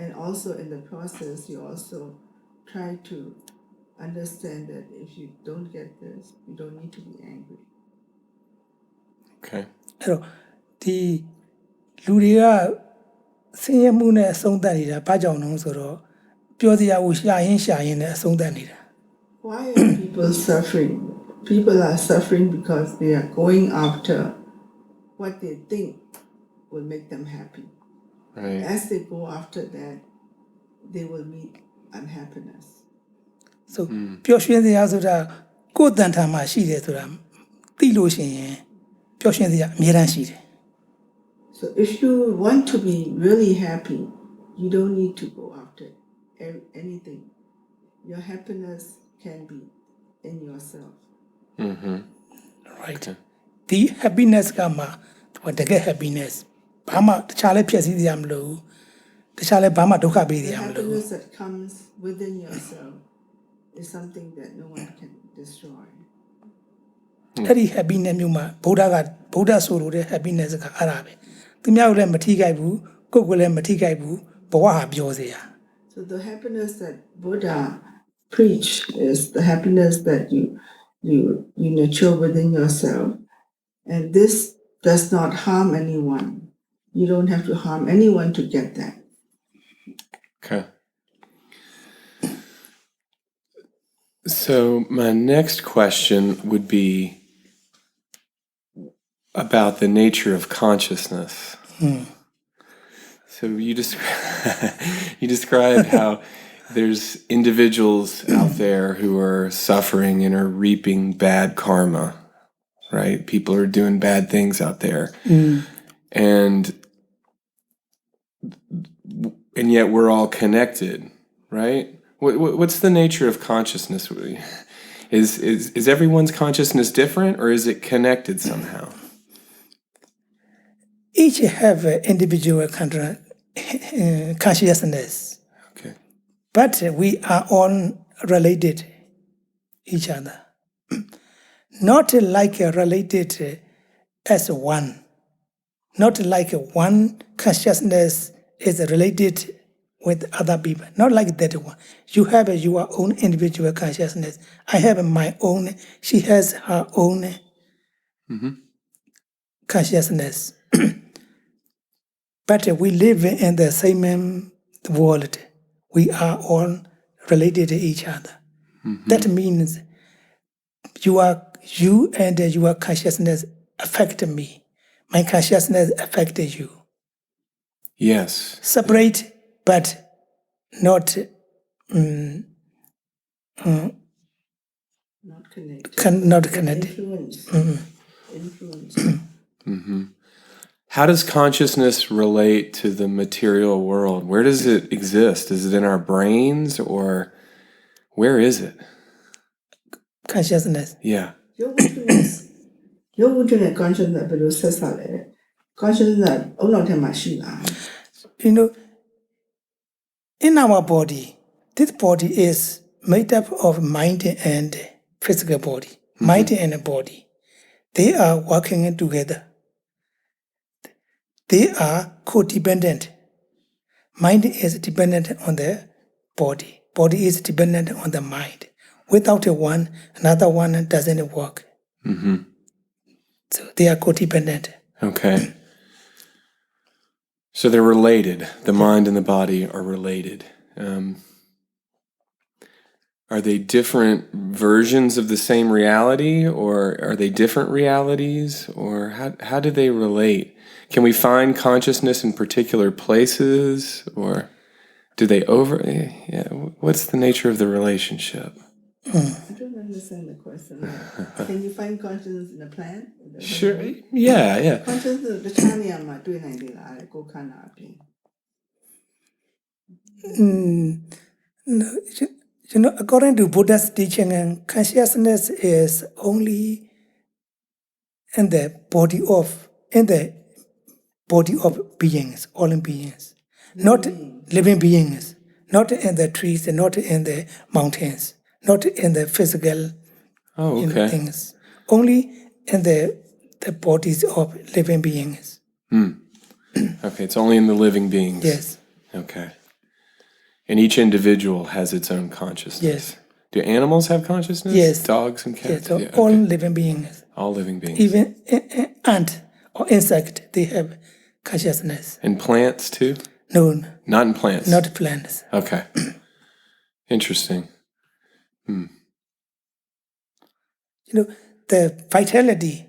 And also in the process, you also try to understand that if you don't get this, you don't need to be angry. Okay. အဲ့တော့ဒီလူတွေကဆင်းရဲမှုနဲ့အဆုံးသတ်နေတာဘာကြောင့်လဲဆိုတော့ပြောစရာကိုရှာရင်နဲ့အဆုံးသတ်နေတာ Why are people suffering? People are suffering because they are going after what they think will make them happy. Right. As they go after that, they will meet unhappiness. so ပျော်ရွှင်စရာဆိုတာကိုယ်တန်ထာမှာရှိတယ်ဆိုတာသိလို့ရှိရင်ပျော်ရွှင်စရာအများတန်းရှိတယ် So if you want to be really happy, you don't need to go after anything. Your happiness can be in yourself. right ဒီ happiness ကမှတကယ် happiness ဘာမှတခြားလည်းဖြစ်စည်းစရာမလိုဘူးတခြားလည်းဘာမှဒုက္ခပေးစ The ရာမလိုဘူး happiness that comes within yourself is something that no one can destroy. အဲ့ဒီ happiness မျိုးမှာဗုဒ္ဓဆိုလိုတဲ့ happiness ကအဲ့ဒါပဲသူများကိုလည်းမထိခိုက်ဘူးကိုယ့်ကိုယ်လည်းမထိခိုက်ဘူးဘဝဟာပျော်စရာ So the happiness that Buddha preached is the happiness that you nurture within yourself, and this does not harm anyone. You don't have to harm anyone to get that. Okay. So my next question would be about the nature of consciousness. So you described how there's individuals out there who are suffering and are reaping bad karma, right? People are doing bad things out there. And yet we're all connected, right? What's the nature of consciousness? Is everyone's consciousness different, or is it connected somehow? Each have an individual consciousness, Okay. but we are all related each other. Not like related as one. Not like one consciousness is related with other people. Not like that one. You have your own individual consciousness. I have my own. She has her own consciousness. But we live in the same world. We are all related to each other. That means you and your consciousness affect me. My consciousness affected you. Yes. Separate, but not Not connected. not connected. Influence. How does consciousness relate to the material world? Where does it exist? Is it in our brains, or where is it? Consciousness. Yeah. Your witness consciousness below sesale. Consciousness only You know, in our body, this body is made up of mind and physical body. Mind and body. They are working together. They are codependent. Mind is dependent on the body. Body is dependent on the mind. Without one, another one doesn't work. So they are codependent. Okay. So they're related. The mind and the body are related. Are they different versions of the same reality, or are they different realities, or how do they relate? Can we find consciousness in particular places, or do they what's the nature of the relationship? I don't understand the question. Can you find consciousness in a plant? Sure. Yeah. Consciousness the China ma တွေ့နိုင်သေးလားကိုခန္ဓာအပြင် No, According to Buddha's teaching, consciousness is only in the body of beings, all in beings, not living beings, not in the trees, not in the mountains, not in the physical things, only in the bodies of living beings. Okay, it's only in the living beings. Yes. Okay. And each individual has its own consciousness. Yes. Do animals have consciousness? Yes. Dogs and cats? Yes, all living beings. All living beings. Even ant or insect, they have consciousness. And plants too? No. Not in plants? Not plants. Okay. Interesting. The vitality,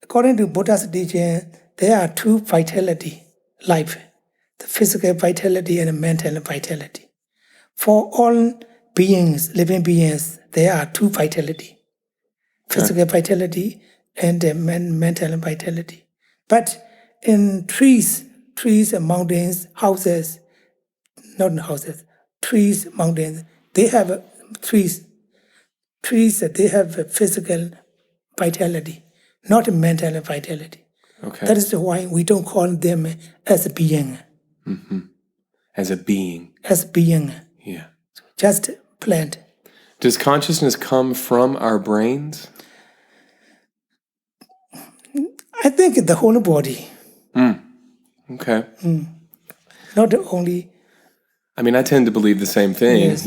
according to Buddha's teaching, there are two vitality, life, the physical vitality and the mental vitality. For all beings, living beings, there are two vitality, physical vitality and mental vitality. But in trees and mountains, houses, trees, mountains, they have trees, they have a physical vitality, not a mental vitality. Okay. That is why we don't call them as a being. As a being. As being. Yeah. Just plant. Does consciousness come from our brains? I think the whole body. Okay. Not only. I mean, I tend to believe the same thing, Yes.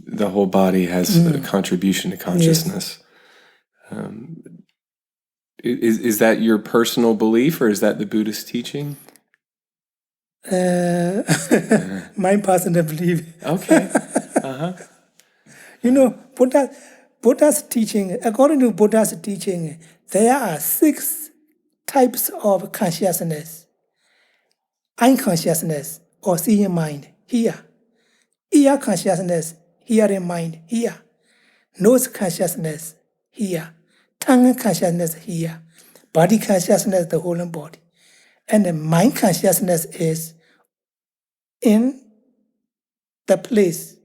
The whole body has a contribution to consciousness. Is that your personal belief, or is that the Buddhist teaching? My personal belief. Okay. Buddha's teaching, according to Buddha's teaching, there are 6 types of consciousness. Unconsciousness, or seeing mind, here. Ear consciousness, hearing mind, here. Nose consciousness, here. Tongue consciousness, here. Body consciousness, the whole body. And the mind consciousness is in the place.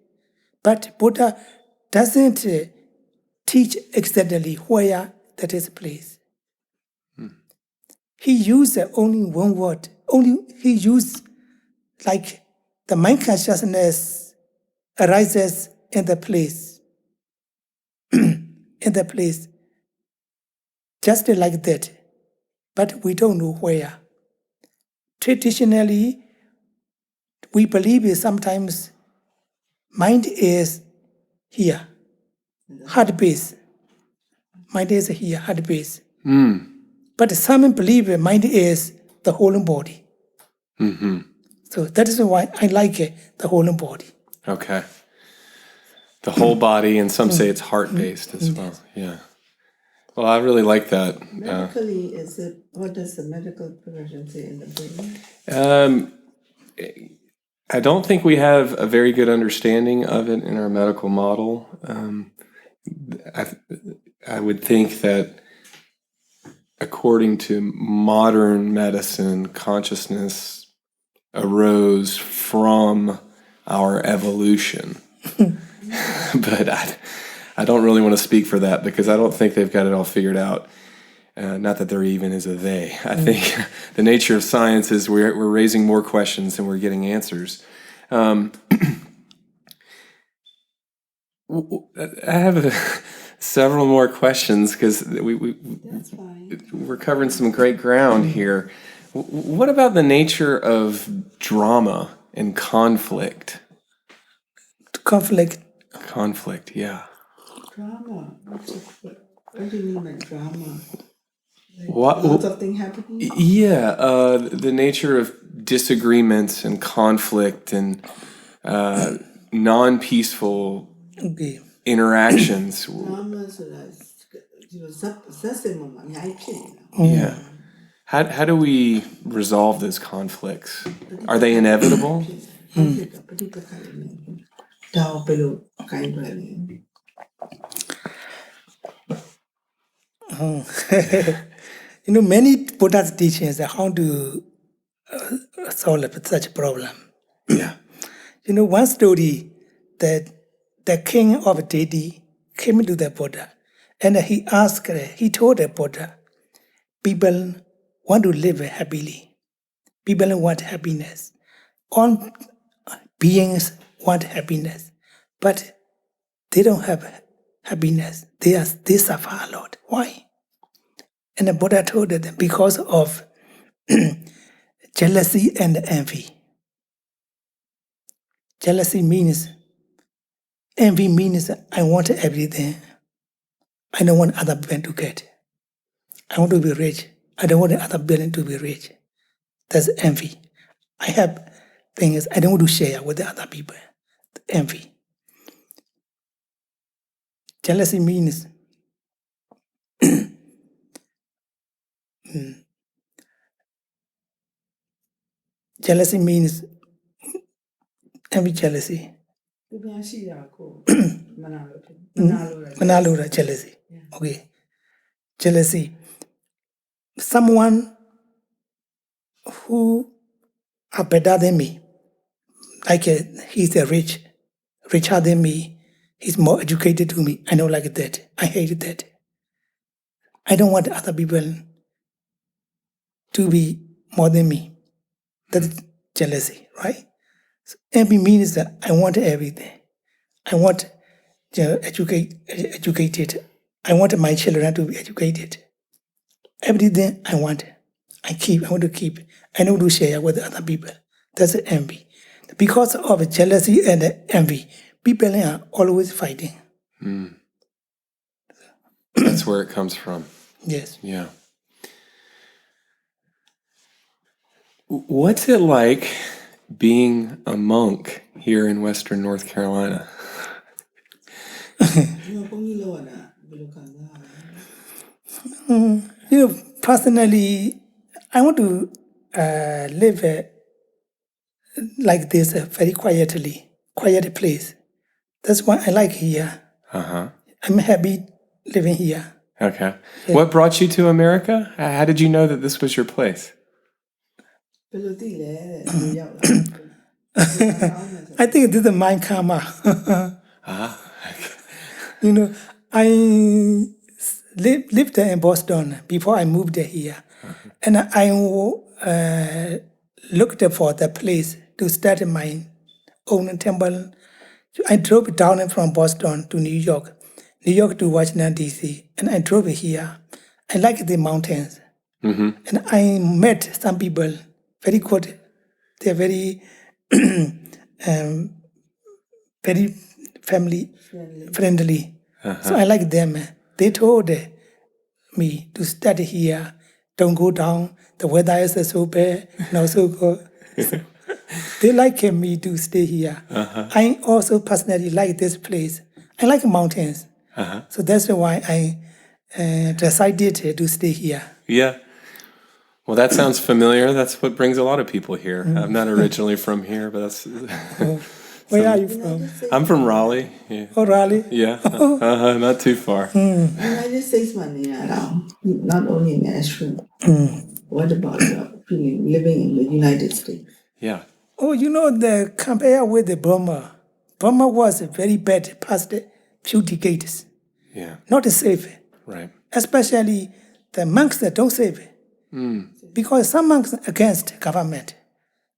But Buddha doesn't teach exactly where that is place. He used only one word. He used like the mind consciousness arises in the place. In the place. Just like that. But we don't know where. Traditionally, we believe sometimes mind is here, heart base. Mind is here, heart base. But some believe mind is the whole body. So that is why I like the whole body. Okay. The whole body, and some say it's heart-based as well. Yeah. Well, I really like that. Medically, what does the medical profession say in the Buddha? I don't think we have a very good understanding of it in our medical model. I would think that according to modern medicine, consciousness arose from our evolution. But I don't really want to speak for that, because I don't think they've got it all figured out. Not that there even is a they. I think the nature of science is we're raising more questions than we're getting answers. I have several more questions, because we're covering some great ground here. What about the nature of drama and conflict? Conflict. Conflict, yeah. Drama? What do you mean by drama? What? Lots of things happening? Yeah, the nature of disagreements and conflict and non-peaceful interactions. Yeah. How do we resolve those conflicts? Are they inevitable? Many Buddha's teachings are how to solve such a problem. Yeah. One story, the king of deity came to the Buddha, and he told the Buddha, people want to live happily. People want happiness. All beings want happiness, but they don't have happiness. They suffer a lot. Why? And the Buddha told them because of jealousy and envy. Jealousy means, envy means I want everything. I don't want other people to get. I want to be rich. I don't want other people to be rich. That's envy. I have things I don't want to share with the other people. Envy. Jealousy means jealousy means envy, jealousy. သူများရှိတာကိုမနာလို့ဖြစ်မနာလို့ရ Manalura, jealousy. Okay. Jealousy. Someone who are better than me, like he's richer than me, he's more educated to me. I don't like that. I hate that. I don't want other people to be more than me. That's jealousy, right? So envy means that I want everything. I want educated. I want my children to be educated. Everything I want, I want to keep. I don't want to share with other people. That's envy. Because of jealousy and envy, people are always fighting. That's where it comes from. Yes. Yeah. What's it like being a monk here in Western North Carolina? ဘုန်းကြီးလောက်ရတာဘယ်လိုခံစားရလဲ Personally, I want to live like this, very quiet place. That's why I like here. Uh-huh. I'm happy living here. Okay. What brought you to America? How did you know that this was your place? ဘယ်လိုသိလဲတဲ့လူရောက်လာ I think this is my karma. I lived in Boston before I moved here. And I looked for the place to start my own temple. I drove down from Boston to New York to Washington, D.C., and I drove here. I like the mountains. And I met some people, very good. They're very, very family friendly. So I like them. They told me to study here. Don't go down. The weather is so bad, not so good. So they like me to stay here. I also personally like this place. I like mountains. So that's why I decided to stay here. Yeah. Well, that sounds familiar. That's what brings a lot of people here. I'm not originally from here, but that's... Where are you from? I'm from Raleigh. Yeah. Oh, Raleigh? Yeah. Not too far. United States မှာနေရတာ not only in Asheville. What about your feeling living in the United States? Yeah. Oh, compare with the Burma. Burma was very bad past few decades. Yeah. Not safe. Right. Especially the monks that don't save. Because some monks are against government.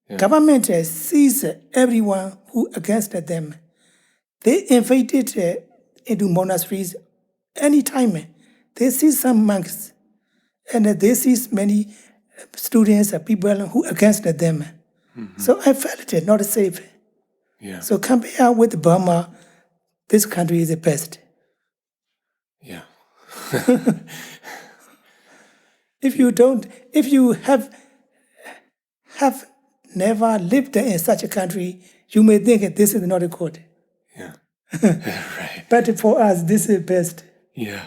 Yeah. Government sees everyone who against them. They invaded into monasteries anytime. They see some monks and they see many students, people who against them. So I felt it not safe. Yeah. So compare with Burma, this country is the best. Yeah. If you have never lived in such a country, you may think this is not good. Yeah. Right. But for us, this is best. Yeah.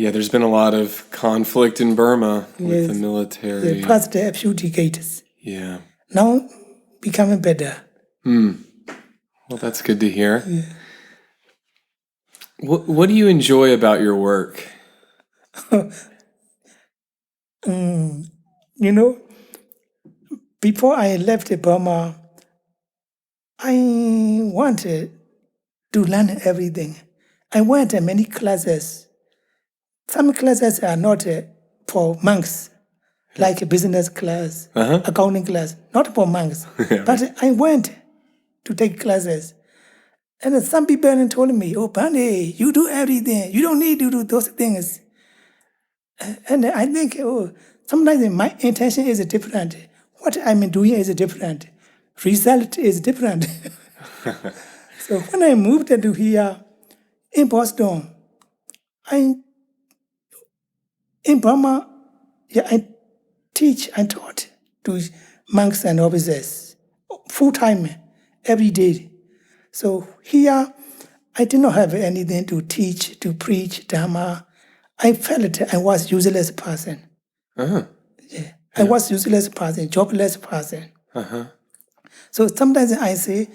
Yeah, there's been a lot of conflict in Burma with the military. The past few decades. Yeah. Now becoming better. Well, that's good to hear. Yeah. What do you enjoy about your work? Before I left Burma, I wanted to learn everything. I went to many classes. Some classes are not for monks, like a business class, accounting class, not for monks. But I went to take classes. And some people told me, oh, Bhante, you do everything. You don't need to do those things. And I think, sometimes my intention is different. What I'm doing is different. Result is different. So when I moved to here in Boston, in Burma, I taught to monks and officers full-time, every day. So here, I did not have anything to teach, to preach Dharma. I felt I was useless person. I was useless person, jobless person. So sometimes I say,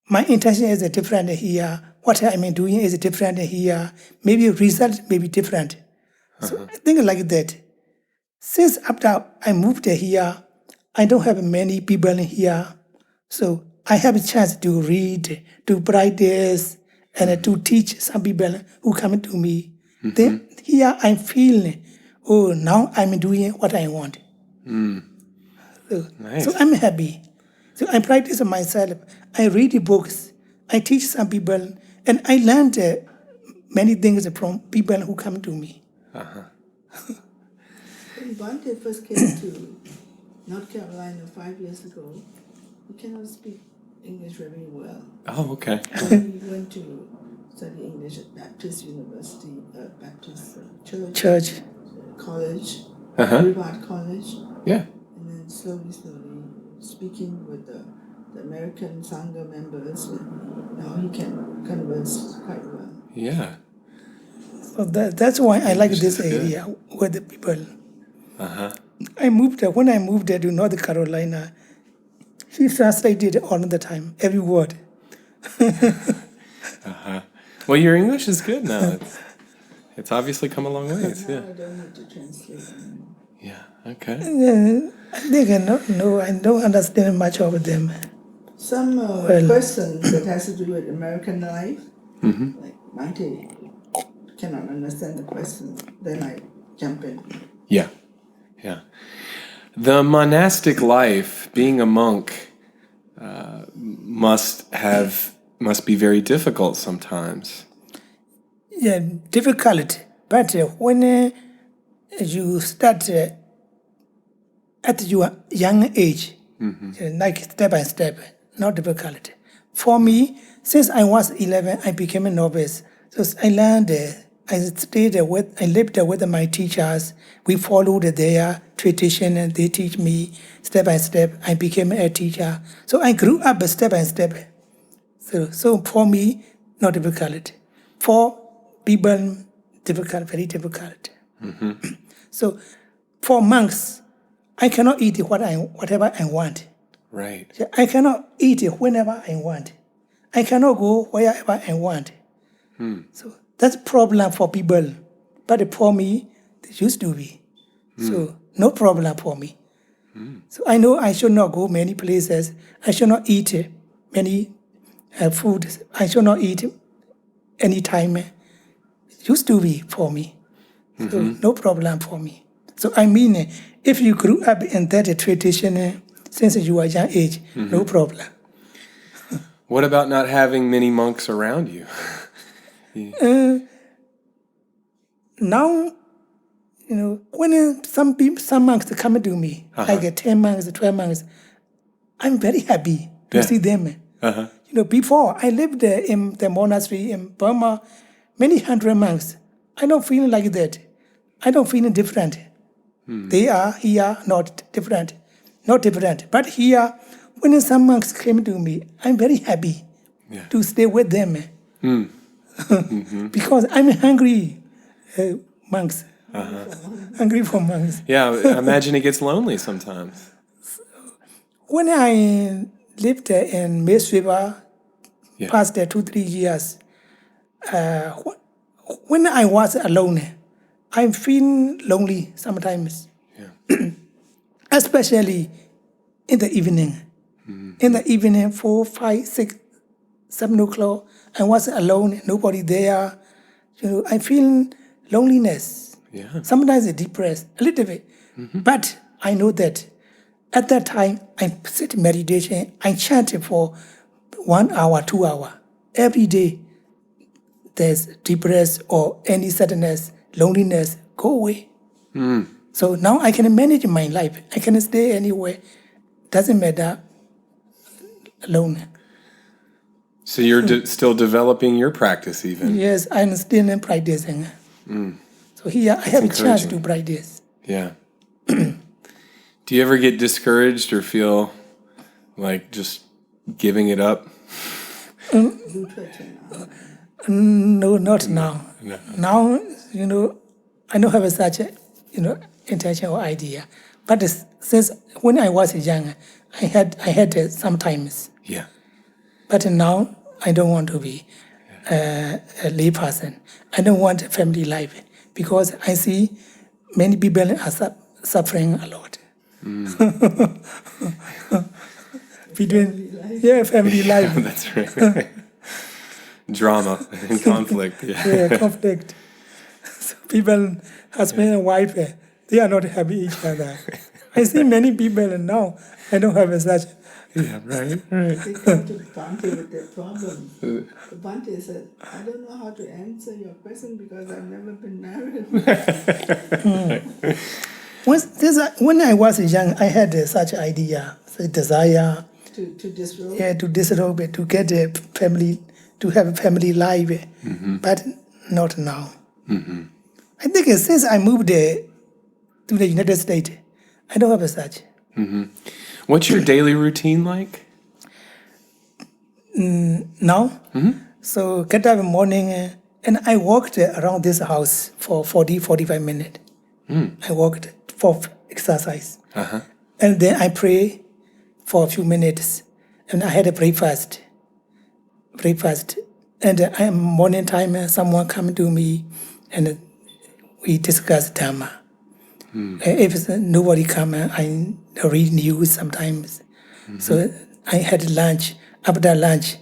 my intention is different here. What I'm doing is different here. Maybe result may be different. So I think like that. Since after I moved here, I don't have many people here. So I have a chance to read, to practice, and to teach some people who come to me. Then here I'm feeling, now I'm doing what I want. Nice. So I'm happy. So I practice myself. I read books. I teach some people, and I learned many things from people who come to me. When Bhante first came to North Carolina 5 years ago, he cannot speak English very well. Oh, okay. He went to study English at Baptist University, Baptist Church, college, Harvard College. Yeah. And then slowly, speaking with the American Sangha members, now he can converse quite well. Yeah. So that's why I like this area with the people. When I moved there to North Carolina, he translated all the time, every word. Well, your English is good now. It's obviously come a long ways. Now Yeah. I don't need to translate anymore. Yeah. Okay. I think I don't understand much of them. Some questions that has to do with American life, like Bhante cannot understand the question, then I jump in. Yeah. Yeah. The monastic life, being a monk, must be very difficult sometimes. Yeah, difficult. But when you start at your young age, like step by step, not difficult. For me, since I was 11, I became a novice. So I learned, I lived with my teachers. We followed their tradition and they teach me step by step. I became a teacher. So I grew up step by step. So for me, not difficult. For people, difficult, very difficult. So for monks, I cannot eat whatever I want. Right. I cannot eat whenever I want. I cannot go wherever I want. So that's a problem for people. But for me, it used to be. So no problem for me. So I know I should not go many places. I should not eat many food. I should not eat any time. It used to be for me. So no problem for me. So I mean, if you grew up in that tradition since you were young age, no problem. What about not having many monks around you? Now, when some monks come to me, like 10 monks, 12 monks, I'm very happy to see them. Before I lived in the monastery in Burma, many hundred monks. I don't feel like that. I don't feel different. They are here, not different. But here, when some monks came to me, I'm very happy to stay with them. Because I'm hungry, monks. Hungry for monks. Yeah, I imagine it gets lonely sometimes. When I lived in Mist River, past 2-3 years, when I was alone, I feel lonely sometimes, especially in the evening. In the evening, 4, 5, 6, 7 o'clock, I was alone, nobody there. I feel loneliness. Yeah. Sometimes depressed, a little bit. But I know that at that time, I sit in meditation, I chant for 1 hour, 2 hours. Every day, there's depressed or any sadness, loneliness, go away. So now I can manage my life. I can stay anywhere. Doesn't matter alone. So you're still developing your practice even. Yes, I'm still practicing. So here I have a chance to practice. Yeah. Do you ever get discouraged or feel like just giving it up? No, not now. No. Now, I don't have such a, intention or idea. But since when I was young, I had sometimes. Yeah. But now I don't want to be a lay person. I don't want a family life because I see many people are suffering a lot. Family life. That's right. Drama and conflict. Yeah. Conflict. So people, husband and wife, they are not happy each other. I see many people now, I don't have such. Yeah, right. They come to Bhante with their problems. Bhante said, I don't know how to answer your question because I've never been married. When I was young, I had such idea, such desire to disrobe? Yeah, to disrobe, to get a family, to have a family life, but not now. I think since I moved to the United States, I don't have such. What's your daily routine like? Now? So get up in the morning and I walked around this house for 45 minutes. I walked for exercise. And then I pray for a few minutes. And I had a breakfast. And morning time, someone come to me and we discuss Dharma. If nobody come, I read news sometimes. So I had lunch. After lunch,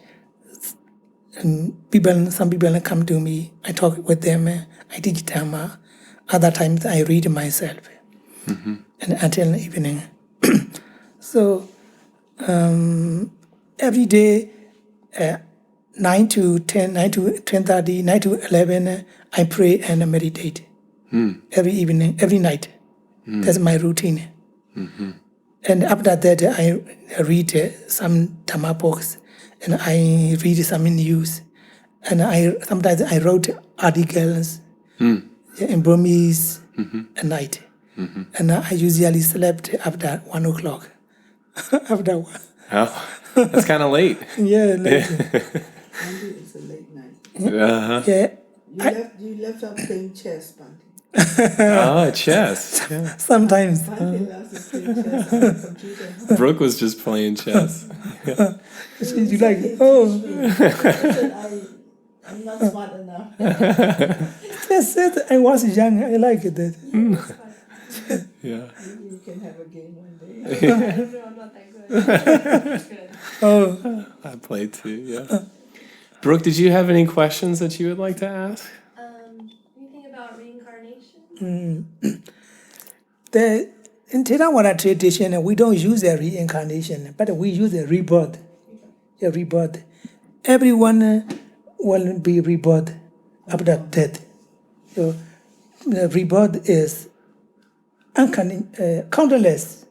some people come to me. I talk with them. I teach Dharma. Other times I read myself. And until evening. So every day, 9 to 10, 9 to 10:30, 9 to 11, I pray and meditate. Every evening, every night. That's my routine. And after that, I read some Dhamma books, and I read some news, and sometimes I wrote articles in Burmese at night, and I usually slept after 1 o'clock. After 1. Oh, that's kind of late. Yeah, late. It's a late night. Yeah. You left out playing chess, Bhante. Chess. Yeah. Sometimes. Bhante loves to play chess on the computer. Brooke was just playing chess. You like, I'm not smart enough. yes, I was young. I like that. Yeah. Maybe we can have a game one day. No, I'm not that good. I played too, yeah. Brooke, did you have any questions that you would like to ask? Anything about reincarnation? In Theravada tradition, we don't use a reincarnation, but we use a rebirth. A rebirth. Everyone will be rebirth after death. So the rebirth is countless.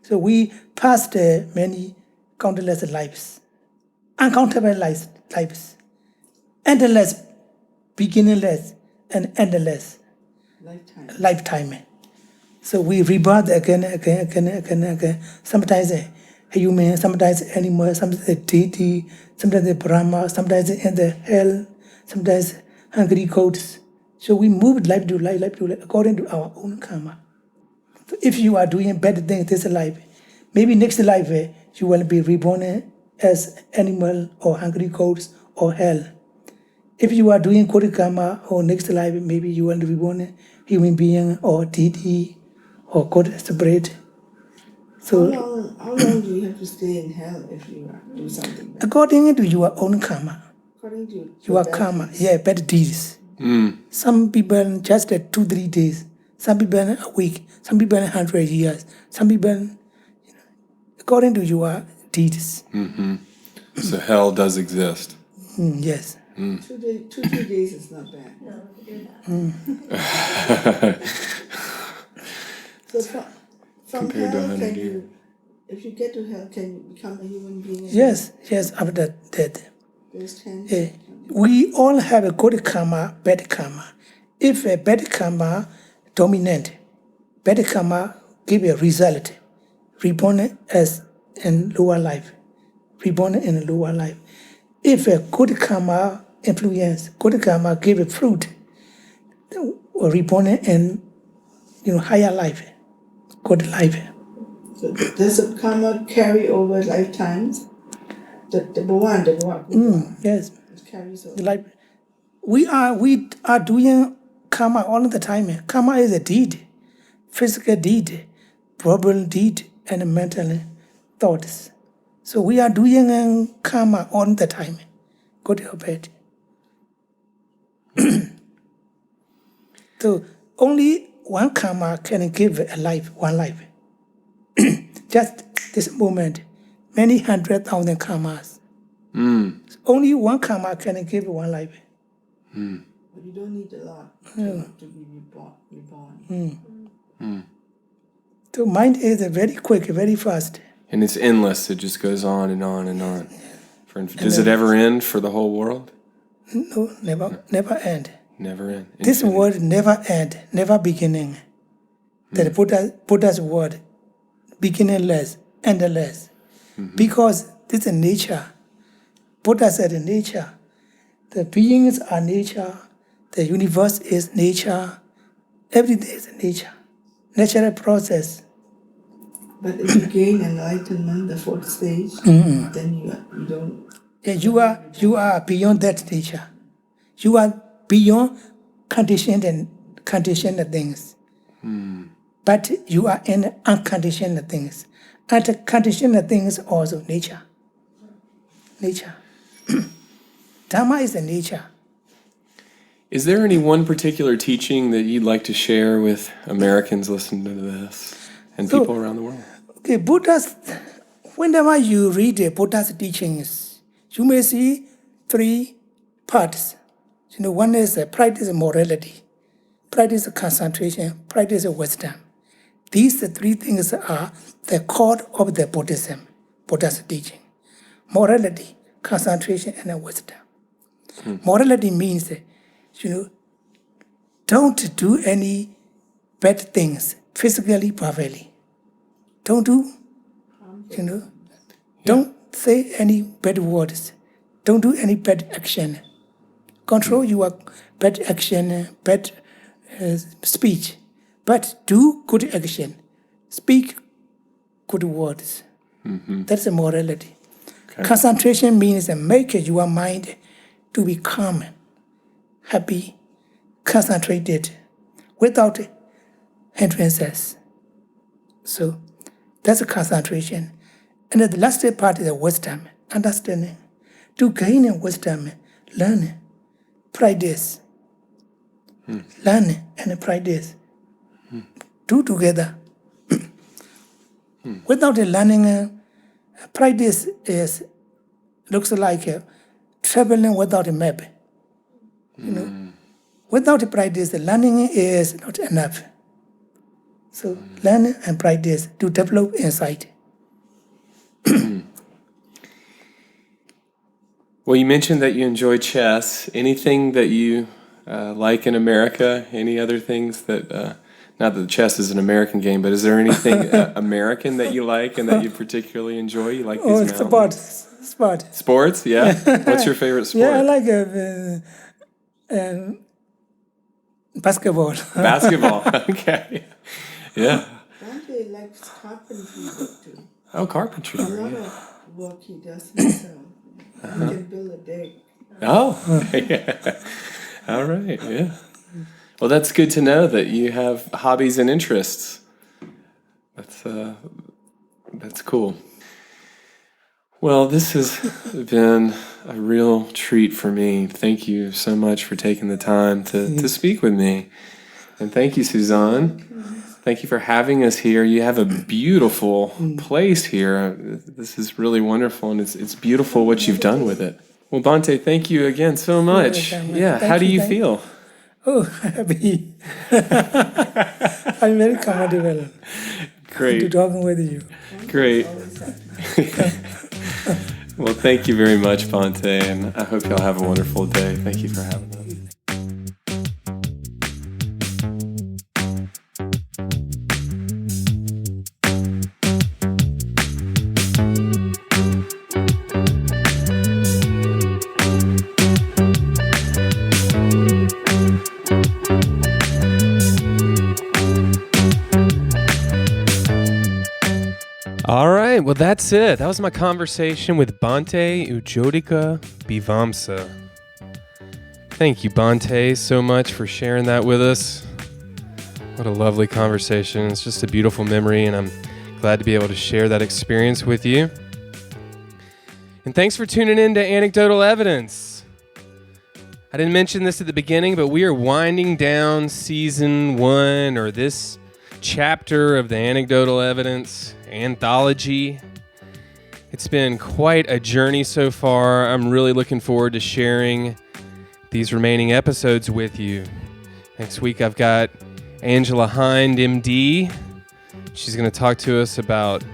So we passed many countless lives, uncountable lives, endless, beginningless, and endless lifetime. So we rebirth again. Sometimes a human, sometimes animal, sometimes a deity, sometimes a Brahma, sometimes in the hell, sometimes hungry goats. So we move life to life according to our own karma. So if you are doing bad things this life, maybe next life you will be reborn as animal or hungry goats or hell. If you are doing good karma or next life, maybe you will be born human being or deity or good spirit. So how long do you have to stay in hell if you do something bad? according to your own karma, According to your bad karma, deeds. yeah, bad deeds. Some people just 2-3 days, some people a week, some people 100 years, some people according to your deeds. So hell does exist. Yes. 2-3 days is not bad. No, we can do that. So from Compared to hell, 100 can years. you, if you get to hell, can you become a human being? again? Yes, after death. There's chance. Yeah. We all have a good karma, bad karma. If a bad karma dominant, bad karma give a result, reborn as in lower life, reborn in a lower life. If a good karma influence, good karma give a fruit, reborn in higher life, good life. So does the karma carry over lifetimes? The Bhuvan, Yes, it carries over. like we are doing karma all the time. Karma is a deed, physical deed, verbal deed, and mental thoughts. So we are doing karma all the time, good or bad. So only one karma can give a life, one life. Just this moment, many 100,000 karmas. Only one karma can give one life. But you don't need a lot to be reborn. So mind is very quick, very fast. And it's endless. It just goes on and on and on. Does it ever end for the whole world? No, never end. Never end. This Infinity. word never end, never beginning. That Buddha's word, beginningless, endless. Because this is nature. Buddha said nature. The beings are nature. The universe is nature. Everything is nature. Natural process. But if you gain enlightenment, the 4th stage, then you don't. Yeah, you are beyond that nature. You are beyond conditioned things. But you are in unconditioned things. And conditioned things also nature. Nature. Dharma is a nature. Is there any one particular teaching that you'd like to share with Americans listening to this and So- people around the world? Okay, whenever you read the Buddha's teachings, you may see 3 parts. One is practice morality, practice concentration, practice wisdom. These 3 things are the core of the Buddha's teaching. Morality, concentration, and wisdom. Morality means, don't do any bad things physically, verbally. Don't do, don't say any bad words. Don't do any bad action. Control your bad action, bad speech. But do good action. Speak good words. That's a morality. Okay. Concentration means make your mind to be calm, happy, concentrated, without hindrances. So that's a concentration. And the last part is wisdom, understanding. To gain wisdom, learn, practice. Learn and practice. Do together. Without the learning, practice looks like traveling without a map. Without practice, learning is not enough. So learn and practice to develop insight. Well, you mentioned that you enjoy chess. Anything that you like in America? Any other things that, not that chess is an American game, but is there anything American that you like and that you particularly enjoy? You like these mountains? Sport. Sports, yeah? What's your favorite sport? Yeah, I like basketball. Basketball, okay. Yeah. Bhante likes carpentry work too. Oh, carpentry. A lot of work he does himself. He can build a deck. Oh, yeah. All right, yeah. Well, that's good to know that you have hobbies and interests. That's That's cool. Well, this has been a real treat for me. Thank you so much for taking the time to speak with me. And thank you, Suzanne. Thank you for having us here. You have a beautiful place here. This is really wonderful, and it's beautiful what you've done with it. Well, Bhante, thank you again so much. Yeah, how do you feel? Oh, happy. I'm very comfortable to Great. talking with you. Great. Well, thank you very much, Bhante, and I hope y'all have a wonderful day. Thank you for having us. All right, well, that's it. That was my conversation with Bhante Ujotika Bhivamsa. Thank you, Bhante, so much for sharing that with us. What a lovely conversation. It's just a beautiful memory, and I'm glad to be able to share that experience with you. And thanks for tuning in to Anecdotal Evidence. I didn't mention this at the beginning, but we are winding down season 1, or this chapter of the Anecdotal Evidence anthology. It's been quite a journey so far. I'm really looking forward to sharing these remaining episodes with you. Next week I've got Angela Hind, MD. She's going to talk to us about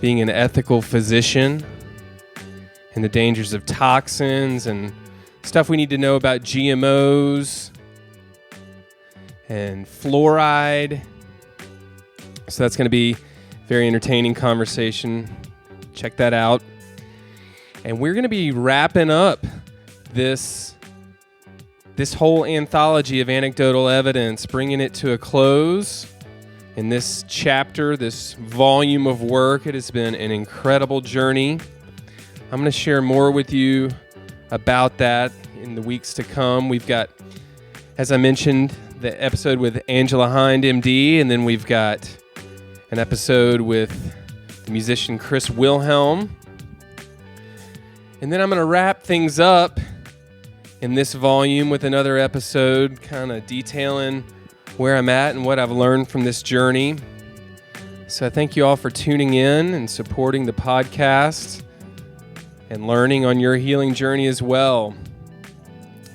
being an ethical physician and the dangers of toxins and stuff we need to know about GMOs and fluoride. So that's going to be a very entertaining conversation. Check that out. And we're going to be wrapping up this whole anthology of anecdotal evidence, bringing it to a close in this chapter, this volume of work. It has been an incredible journey. I'm going to share more with you about that in the weeks to come. We've got, as I mentioned, the episode with Angela Hind, MD, and then we've got an episode with the musician Chris Wilhelm. And then I'm going to wrap things up in this volume with another episode kind of detailing where I'm at and what I've learned from this journey. So I thank you all for tuning in and supporting the podcast and learning on your healing journey as well.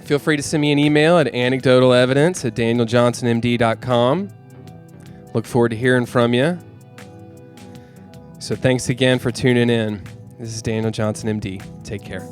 Feel free to send me an email at anecdotalevidence@danieljohnsonmd.com. Look forward to hearing from you. So thanks again for tuning in. This is Daniel Johnson, MD. Take care.